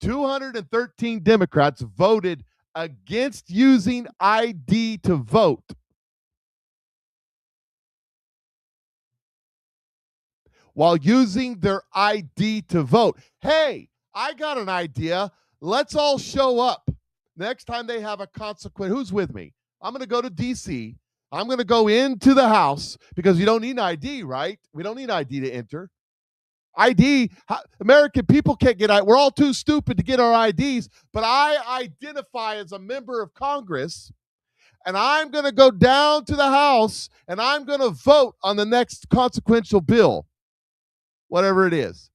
213 Democrats voted against using ID to vote. While using their ID to vote. Hey, I got an idea. Let's all show up next time they have a consequence. Who's with me? I'm going to go to D.C. I'm going to go into the House because you don't need an ID, right? We don't need ID to enter. ID, American people can't get ID. We're all too stupid to get our IDs, but I identify as a member of Congress, and I'm going to go down to the House, and I'm going to vote on the next consequential bill, whatever it is.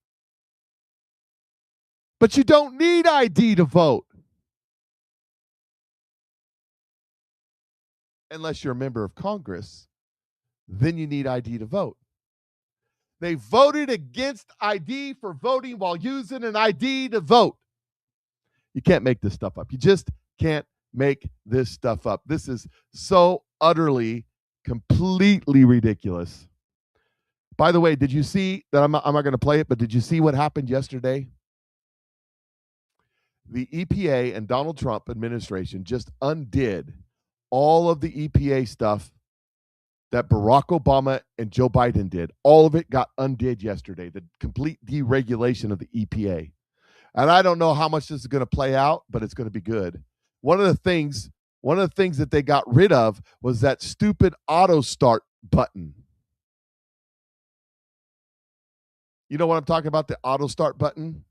But you don't need ID to vote. Unless you're a member of Congress, then you need ID to vote. They voted against ID for voting while using an ID to vote. You can't make this stuff up. You just can't make this stuff up. This is so utterly, completely ridiculous. By the way, did you see that? I'm not going to play it, but did you see what happened yesterday? The EPA and Donald Trump administration just undid all of the EPA stuff that Barack Obama and Joe Biden did. All of it got undid yesterday, the complete deregulation of the EPA. And I don't know how much this is going to play out, but it's going to be good. One of the things that they got rid of was that stupid auto start button. You know what I'm talking about? The auto start button.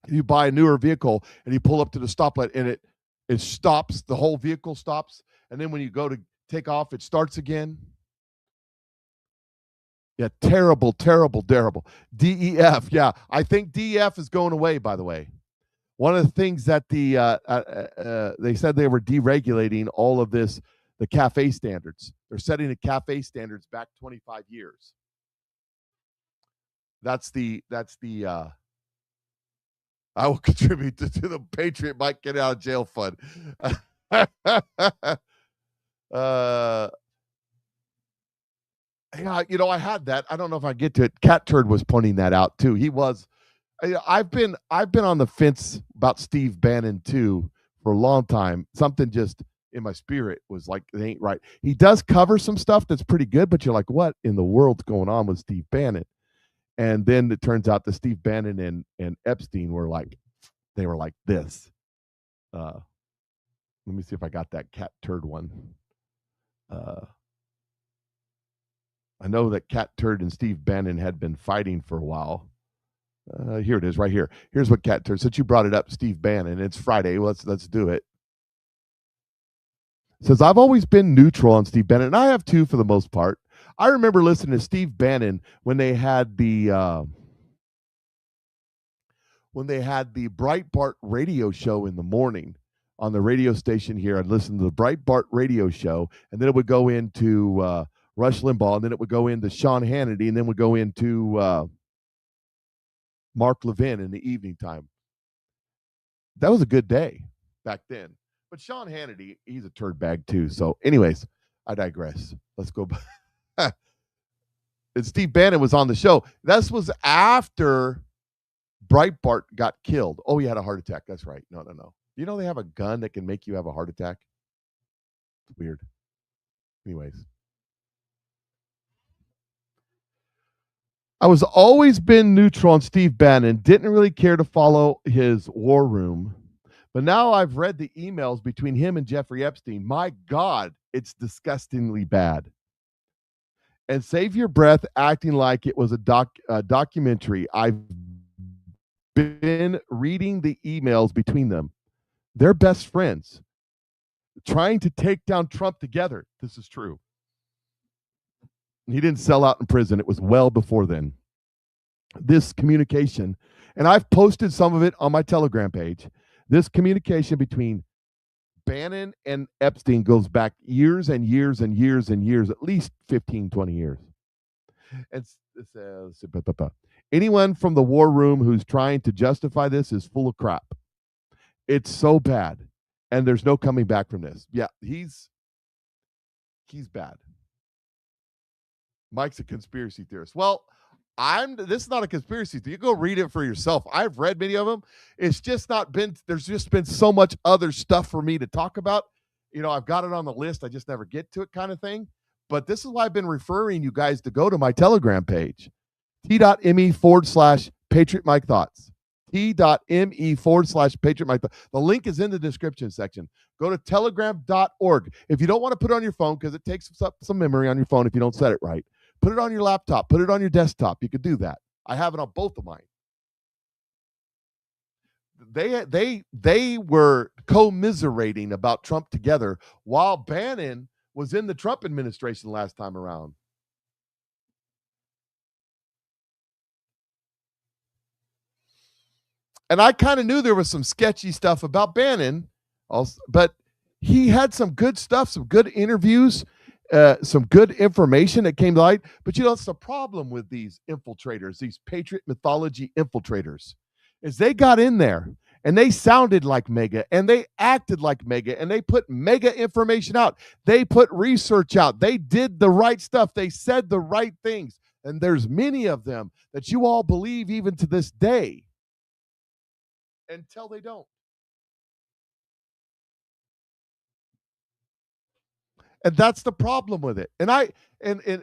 You buy a newer vehicle and you pull up to the stoplight and it stops, the whole vehicle stops. And then when you go to take off, it starts again. Yeah, terrible, terrible, terrible. DEF, yeah. I think DEF is going away, by the way. One of the things that they said they were deregulating all of this, the CAFE standards. They're setting the CAFE standards back 25 years. That's the I will contribute to the Patriot Mike Get Out of Jail Fund. Yeah, I had that. I don't know if I get to it. Cat Turd was pointing that out too. He was. I've been on the fence about Steve Bannon too for a long time. Something just in my spirit was like, it ain't right. He does cover some stuff that's pretty good, but you're like, what in the world's going on with Steve Bannon? And then it turns out that Steve Bannon and Epstein were like, they were like this. Let me see if I got that Cat Turd one. I know that Cat Turd and Steve Bannon had been fighting for a while. Here it is, right here. Here's what Cat Turd. Since you brought it up, Steve Bannon, it's Friday. Let's do it. It says, I've always been neutral on Steve Bannon, and I have too for the most part. I remember listening to Steve Bannon when they had the Breitbart radio show in the morning on the radio station here. I'd listen to the Breitbart radio show, and then it would go into Rush Limbaugh, and then it would go into Sean Hannity, and then would go into Mark Levin in the evening time. That was a good day back then. But Sean Hannity, he's a turd bag too. So anyways, I digress. Let's go back. And Steve Bannon was on the show. This was after Breitbart got killed. Oh, he had a heart attack. That's right. No. You know they have a gun that can make you have a heart attack? It's weird. Anyways. I was always been neutral on Steve Bannon. Didn't really care to follow his war room. But now I've read the emails between him and Jeffrey Epstein. My God, it's disgustingly bad. And save your breath acting like it was a documentary. I've been reading the emails between them. They're best friends, trying to take down Trump together. This is true. He didn't sell out in prison. It was well before then. This communication, and I've posted some of it on my Telegram page, this communication between Bannon and Epstein goes back years and years and years and years, at least 15, 20 years. And it says, anyone from the war room who's trying to justify this is full of crap. It's so bad. And there's no coming back from this. Yeah, he's bad. Mike's a conspiracy theorist. Well, this is not a conspiracy theory. You go read it for yourself. I've read many of them. It's just not been, there's just been so much other stuff for me to talk about. I've got it on the list. I just never get to it kind of thing. But this is why I've been referring you guys to go to my Telegram page, t.me/PatriotMike Thoughts. t.me/PatriotMike Thoughts. The link is in the description section. Go to telegram.org. If you don't want to put it on your phone, because it takes up some memory on your phone if you don't set it right, put it on your laptop, put it on your desktop. You could do that. I have it on both of mine. They were commiserating about Trump together while Bannon was in the Trump administration last time around. And I kind of knew there was some sketchy stuff about Bannon, also, but he had some good stuff, some good interviews, some good information that came to light. But that's the problem with these infiltrators, these Patriot mythology infiltrators, is they got in there and they sounded like mega and they acted like mega and they put mega information out. They put research out. They did the right stuff. They said the right things. And there's many of them that you all believe even to this day until they don't. And that's the problem with it. And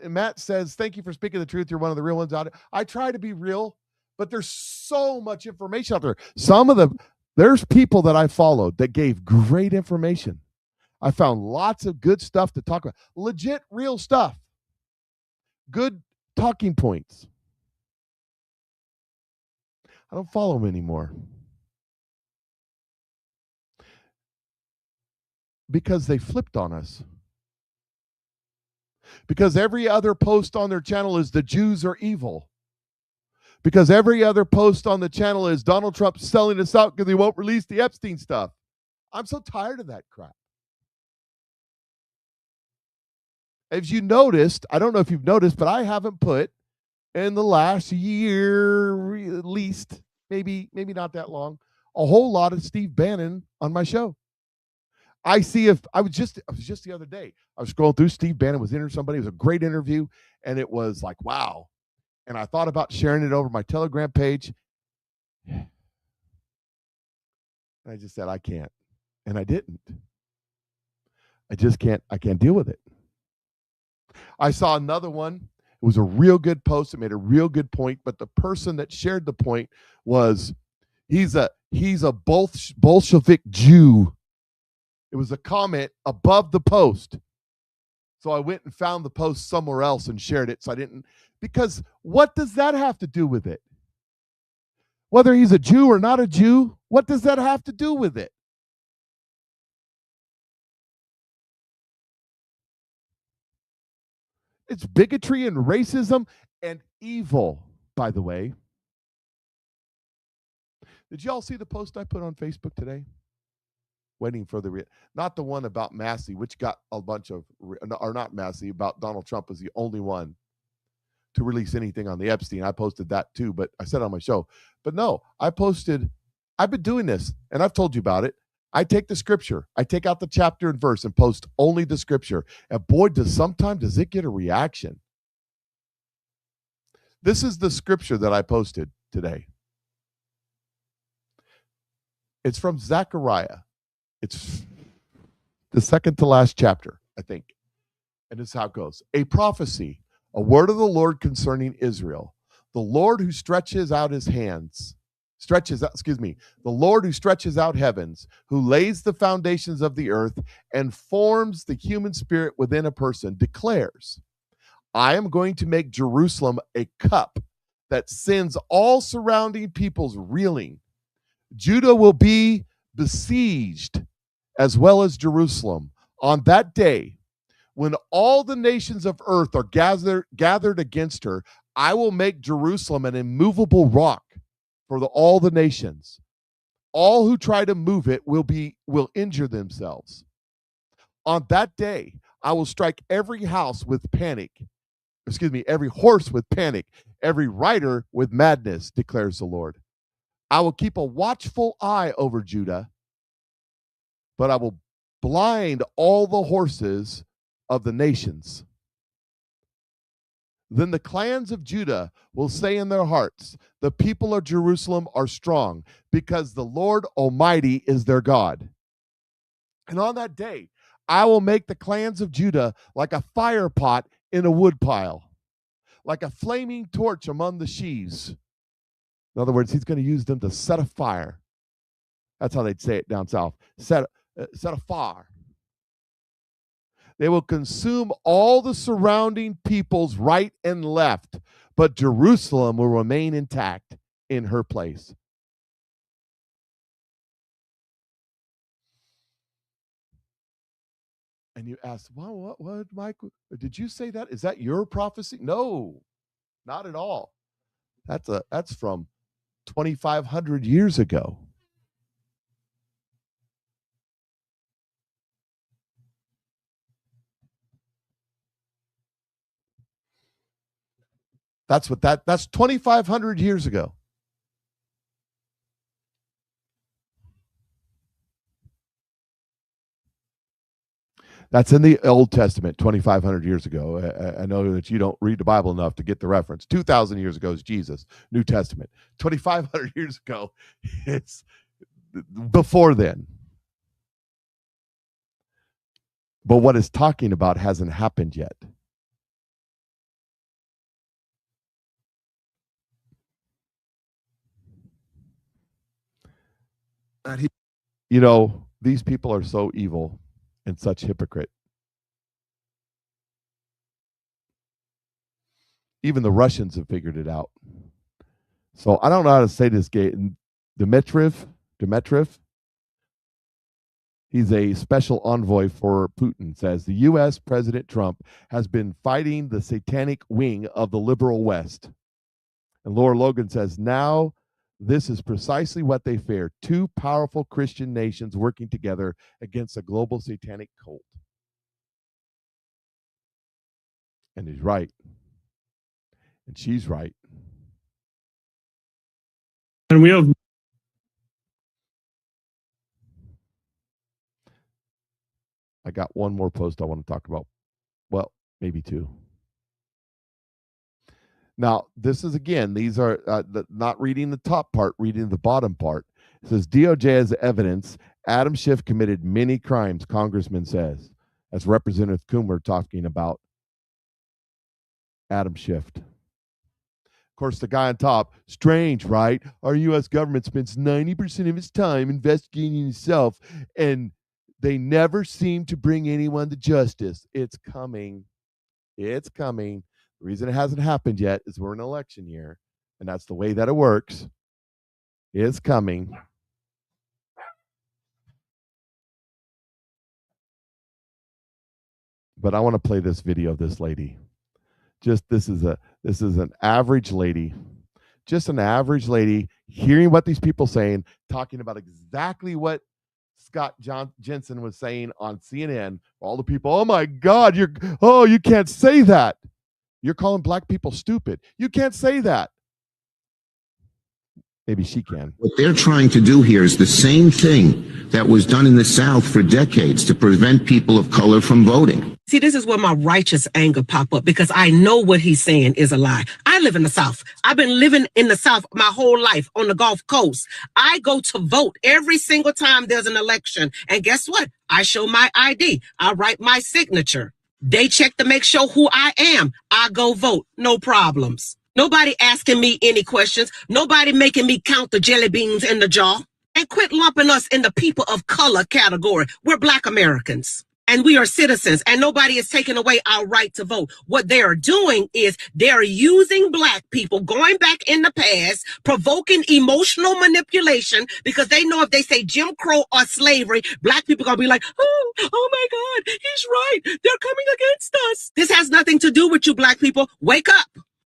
Matt says, thank you for speaking the truth. You're one of the real ones out there. I try to be real, but there's so much information out there. There's people that I followed that gave great information. I found lots of good stuff to talk about. Legit, real stuff. Good talking points. I don't follow them anymore. Because they flipped on us. Because every other post on their channel is the Jews are evil. Because every other post on the channel is Donald Trump selling us out because he won't release the Epstein stuff. I'm so tired of that crap. As you noticed, I don't know if you've noticed, but I haven't put in the last year, at least, maybe not that long, a whole lot of Steve Bannon on my show. I was just the other day, I was scrolling through, Steve Bannon was interviewing somebody. It was a great interview, and it was like, wow. And I thought about sharing it over my Telegram page. And I just said, I can't. And I didn't. I just can't deal with it. I saw another one. It was a real good post. It made a real good point, but the person that shared the point was, he's a Bolshevik Jew. It was a comment above the post. So I went and found the post somewhere else and shared it. So I didn't, because what does that have to do with it? Whether he's a Jew or not a Jew, what does that have to do with it? It's bigotry and racism and evil, by the way. Did y'all see the post I put on Facebook today? Waiting for not the one about Massey, which got a bunch of, or not Massey, about Donald Trump was the only one to release anything on the Epstein. I posted that too, but I said on my show. But no, I've been doing this, and I've told you about it. I take the scripture, I take out the chapter and verse and post only the scripture. And boy, does it get a reaction. This is the scripture that I posted today. It's from Zechariah. It's the second to last chapter, I think. And this is how it goes. A prophecy, a word of the Lord concerning Israel. The Lord who stretches out his hands, the Lord who stretches out heavens, who lays the foundations of the earth and forms the human spirit within a person, declares, I am going to make Jerusalem a cup that sends all surrounding peoples reeling. Judah will be besieged as well as Jerusalem. On that day, when all the nations of earth are gathered against her, I will make Jerusalem an immovable rock for all the nations. All who try to move it will injure themselves. On that day, I will strike every house with panic. Every horse with panic, every rider with madness, declares the Lord. I will keep a watchful eye over Judah, but I will blind all the horses of the nations. Then the clans of Judah will say in their hearts, the people of Jerusalem are strong, because the Lord Almighty is their God. And on that day, I will make the clans of Judah like a fire pot in a woodpile, like a flaming torch among the sheaves. In other words, he's going to use them to set a fire. That's how they'd say it down south. Set a fire. They will consume all the surrounding peoples right and left, but Jerusalem will remain intact in her place. And you ask, well, what, Mike? Did you say that? Is that your prophecy? No, not at all. That's from 2,500 years ago. That's 2,500 years ago. That's in the Old Testament, 2,500 years ago. I know that you don't read the Bible enough to get the reference. 2,000 years ago is Jesus, New Testament. 2,500 years ago, it's before then. But what it's talking about hasn't happened yet. You know, these people are so evil and such hypocrite. Even the Russians have figured it out. So I don't know how to say this guy. Dmitriev, he's a special envoy for Putin, says the U.S. President Trump has been fighting the satanic wing of the liberal West. And Laura Logan says, now this is precisely what they fear. Two powerful Christian nations working together against a global satanic cult. And he's right. And she's right. And we have I got one more post I want to talk about. Well, maybe two. Now, this is, again, these are not reading the top part, reading the bottom part. It says, DOJ has evidence Adam Schiff committed many crimes, Congressman says. That's Representative Coomer talking about Adam Schiff. Of course, the guy on top, strange, right? Our U.S. government spends 90% of its time investigating itself, and they never seem to bring anyone to justice. It's coming. It's coming. The reason it hasn't happened yet is we're in an election year, and that's the way that it works. It's coming. But I want to play this video of this lady. Just this is an average lady. Just an average lady hearing what these people saying, talking about exactly what Scott Jensen was saying on CNN. All the people, oh my God, you can't say that. You're calling black people stupid. You can't say that. Maybe she can. What they're trying to do here is the same thing that was done in the South for decades to prevent people of color from voting. See, this is where my righteous anger pop up, because I know what he's saying is a lie. I live in the South. I've been living in the South my whole life on the Gulf Coast. I go to vote every single time there's an election. And guess what? I show my ID. I write my signature. They check to make sure who I am. I go vote. No problems. Nobody asking me any questions. Nobody making me count the jelly beans in the jar. And quit lumping us in the people of color category. We're Black Americans. And we are citizens, and nobody is taking away our right to vote. What they are doing is they're using Black people, going back in the past, provoking emotional manipulation, because they know if they say Jim Crow or slavery, Black people are going to be like, oh my God, he's right. They're coming against us. This has nothing to do with you, Black people. Wake up.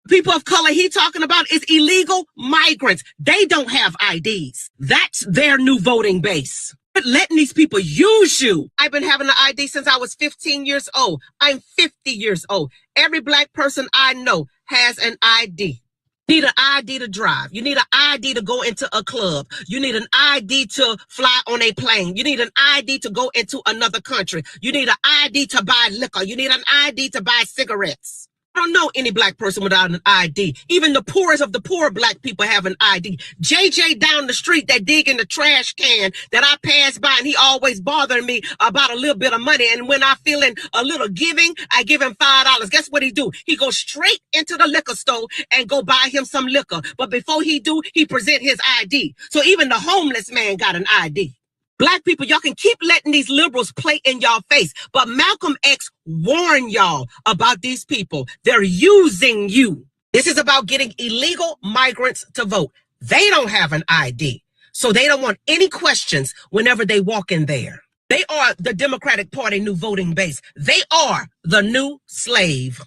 People of color he talking about is illegal migrants. They don't have IDs. That's their new voting base. But letting these people use you. I've been having an ID since I was 15 years old. I'm 50 years old. Every Black person I know has an ID. You need an ID to drive. You need an ID to go into a club. You need an ID to fly on a plane. You need an ID to go into another country. You need an ID to buy liquor. You need an ID to buy cigarettes. I don't know any Black person without an ID. Even the poorest of the poor Black people have an ID. JJ down the street that dig in the trash can that I pass by, and he always bothering me about a little bit of money. And when I feeling a little giving, I give him $5. Guess what he do? He goes straight into the liquor store and go buy him some liquor. But before he do, he present his ID. So even the homeless man got an ID. Black people, y'all can keep letting these liberals play in y'all face, but Malcolm X warned y'all about these people. They're using you. This is about getting illegal migrants to vote. They don't have an ID, so they don't want any questions whenever they walk in there. They are the Democratic Party new voting base. They are the new slave.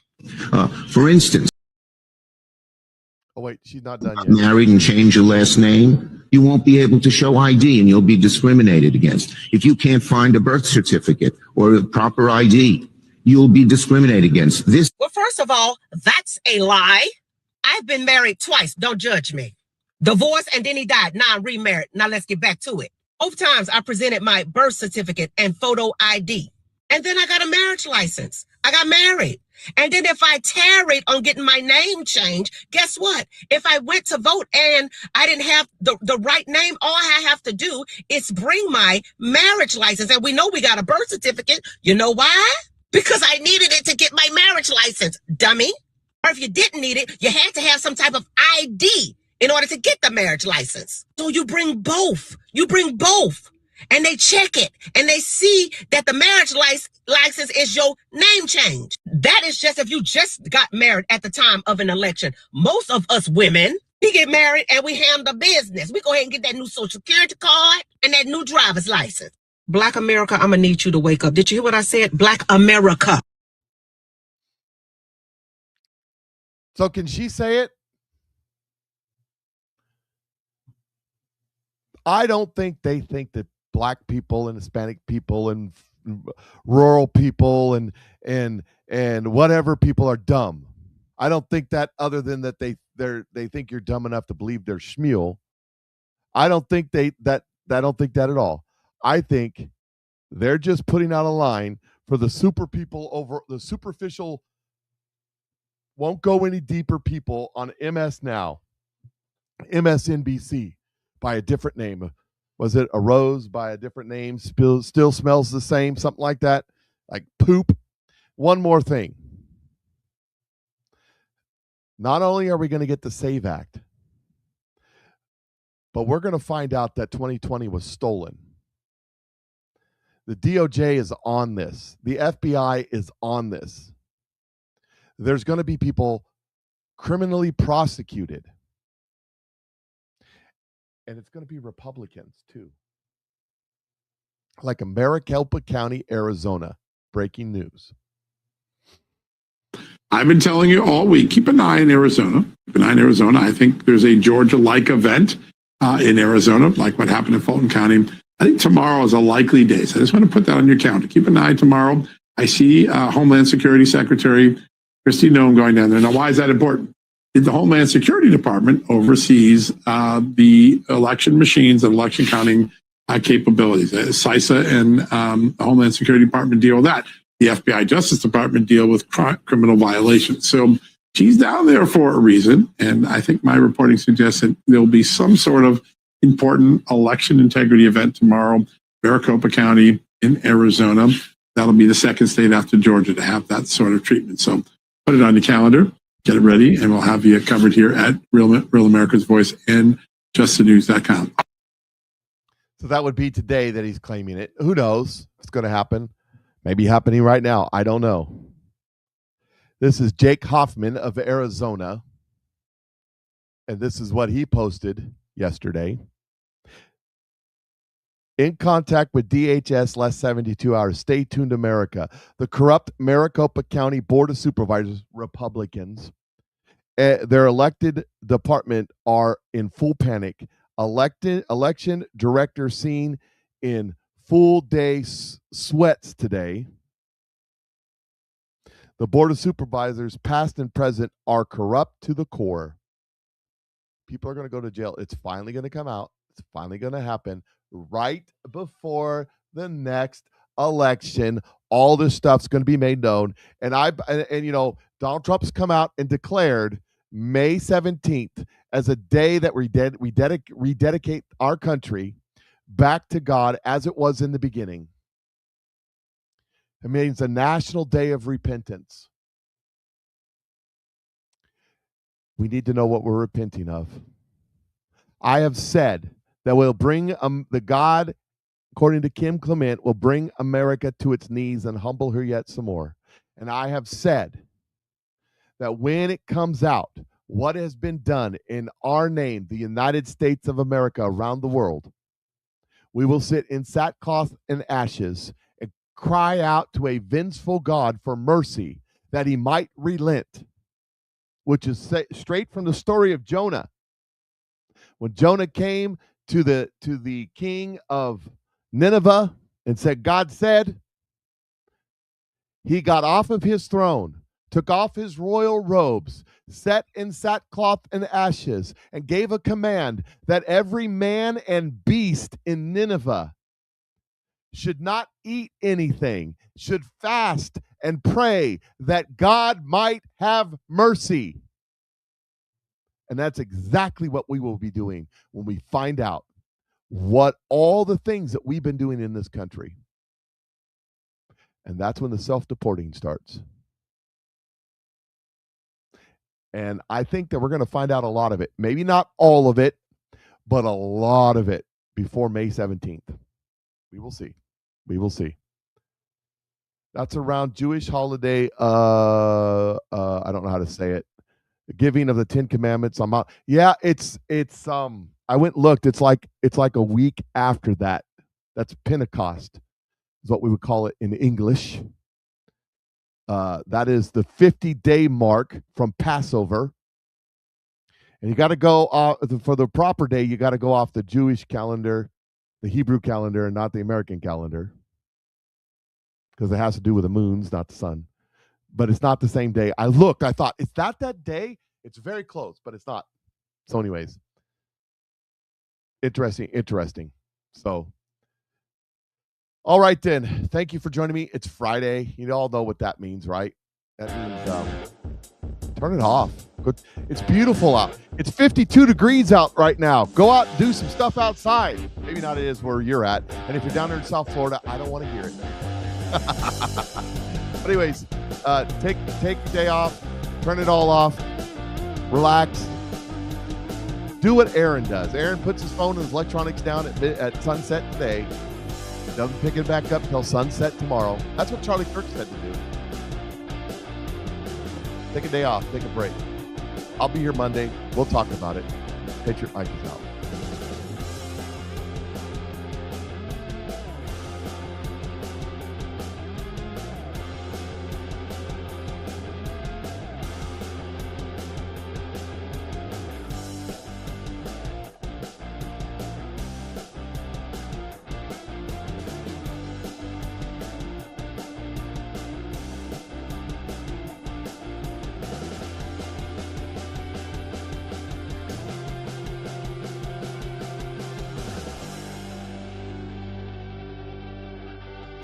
For instance, oh wait, she's not done yet. Married and change your last name, you won't be able to show ID and you'll be discriminated against. If you can't find a birth certificate or a proper ID, you'll be discriminated against. Well, first of all, that's a lie. I've been married twice. Don't judge me. Divorced, and then he died. Now I'm remarried. Now let's get back to it. Both times I presented my birth certificate and photo ID. And then I got a marriage license. I got married. And then if I tarried on getting my name changed, guess what? If I went to vote and I didn't have the right name, all I have to do is bring my marriage license. And we know we got a birth certificate. You know why? Because I needed it to get my marriage license, dummy. Or if you didn't need it, you had to have some type of ID in order to get the marriage license. So you bring both. And they check it and they see that the marriage license is your name change. That is just if you just got married at the time of an election. Most of us women, we get married and we handle business. We go ahead and get that new social security card and that new driver's license. Black America, I'm gonna need you to wake up. Did you hear what I said? Black America. So can she say it? I don't think they think that Black people and Hispanic people and rural people and whatever people are dumb. I don't think that, other than that they think you're dumb enough to believe they're schmeal. I don't think I don't think that at all. I think they're just putting out a line for the super people over the superficial, won't go any deeper people on MS Now, MSNBC by a different name. Was it a rose by a different name? Still smells the same, something like that, like poop. One more thing. Not only are we going to get the SAVE Act, but we're going to find out that 2020 was stolen. The DOJ is on this. The FBI is on this. There's going to be people criminally prosecuted. And it's going to be Republicans, too. Like Maricopa County, Arizona. Breaking news. I've been telling you all week, keep an eye in Arizona. Keep an eye in Arizona. I think there's a Georgia-like event in Arizona, like what happened in Fulton County. I think tomorrow is a likely day. So I just want to put that on your calendar. Keep an eye tomorrow. I see Homeland Security Secretary Kristi Noem going down there. Now, why is that important? The Homeland Security Department oversees the election machines and election counting capabilities. CISA and the Homeland Security Department deal with that. The FBI Justice Department deal with criminal violations. So she's down there for a reason. And I think my reporting suggests that there'll be some sort of important election integrity event tomorrow, Maricopa County in Arizona. That'll be the second state after Georgia to have that sort of treatment. So put it on your calendar. Get it ready, and we'll have you covered here at Real America's Voice and justthenews.com. So that would be today that he's claiming it. Who knows what's going to happen? Maybe happening right now. I don't know. This is Jake Hoffman of Arizona, and this is what he posted yesterday. In contact with DHS last 72 hours. Stay tuned, America. The corrupt Maricopa County Board of Supervisors, Republicans, their elected department are in full panic. Election director seen in full day sweats today. The Board of Supervisors, past and present, are corrupt to the core. People are going to go to jail. It's finally going to come out. It's finally going to happen right before the next election. All this stuff's going to be made known. And you know, Donald Trump's come out and declared May 17th as a day that we rededicate our country back to God as it was in the beginning. It means a national day of repentance. We need to know what we're repenting of. I have said that we'll bring the God, according to Kim Clement, will bring America to its knees and humble her yet some more. And I have said that when it comes out, what has been done in our name, the United States of America, around the world, we will sit in sackcloth and ashes and cry out to a vengeful God for mercy that he might relent, which is straight from the story of Jonah. When Jonah came to the king of Nineveh and said, God said, he got off of his throne, took off his royal robes, sat in sackcloth and ashes, and gave a command that every man and beast in Nineveh should not eat anything, should fast and pray that God might have mercy. And that's exactly what we will be doing when we find out what all the things that we've been doing in this country. And that's when the self-deporting starts. And I think that we're going to find out a lot of it. Maybe not all of it, but a lot of it before May 17th. We will see. We will see. That's around Jewish holiday. I don't know how to say it. The giving of the 10 Commandments. I'm out. Yeah, it's I went and looked. It's like a week after that. That's Pentecost, is what we would call it in English. That is the 50-day mark from Passover. And you got to go for the proper day, you got to go off the Jewish calendar, the Hebrew calendar, and not the American calendar. Because it has to do with the moons, not the sun. But it's not the same day. I looked, I thought, is that day? It's very close, but it's not. So anyways, interesting. So, all right then. Thank you for joining me. It's Friday. You all know what that means, right? That means turn it off. It's beautiful out. It's 52 degrees out right now. Go out and do some stuff outside. Maybe not it is where you're at. And if you're down there in South Florida, I don't want to hear it. But anyways, take your day off. Turn it all off. Relax. Do what Aaron does. Aaron puts his phone and his electronics down at sunset today. Doesn't pick it back up till sunset tomorrow. That's what Charlie Kirk said to do. Take a day off. Take a break. I'll be here Monday. We'll talk about it. Patriot Mike is out.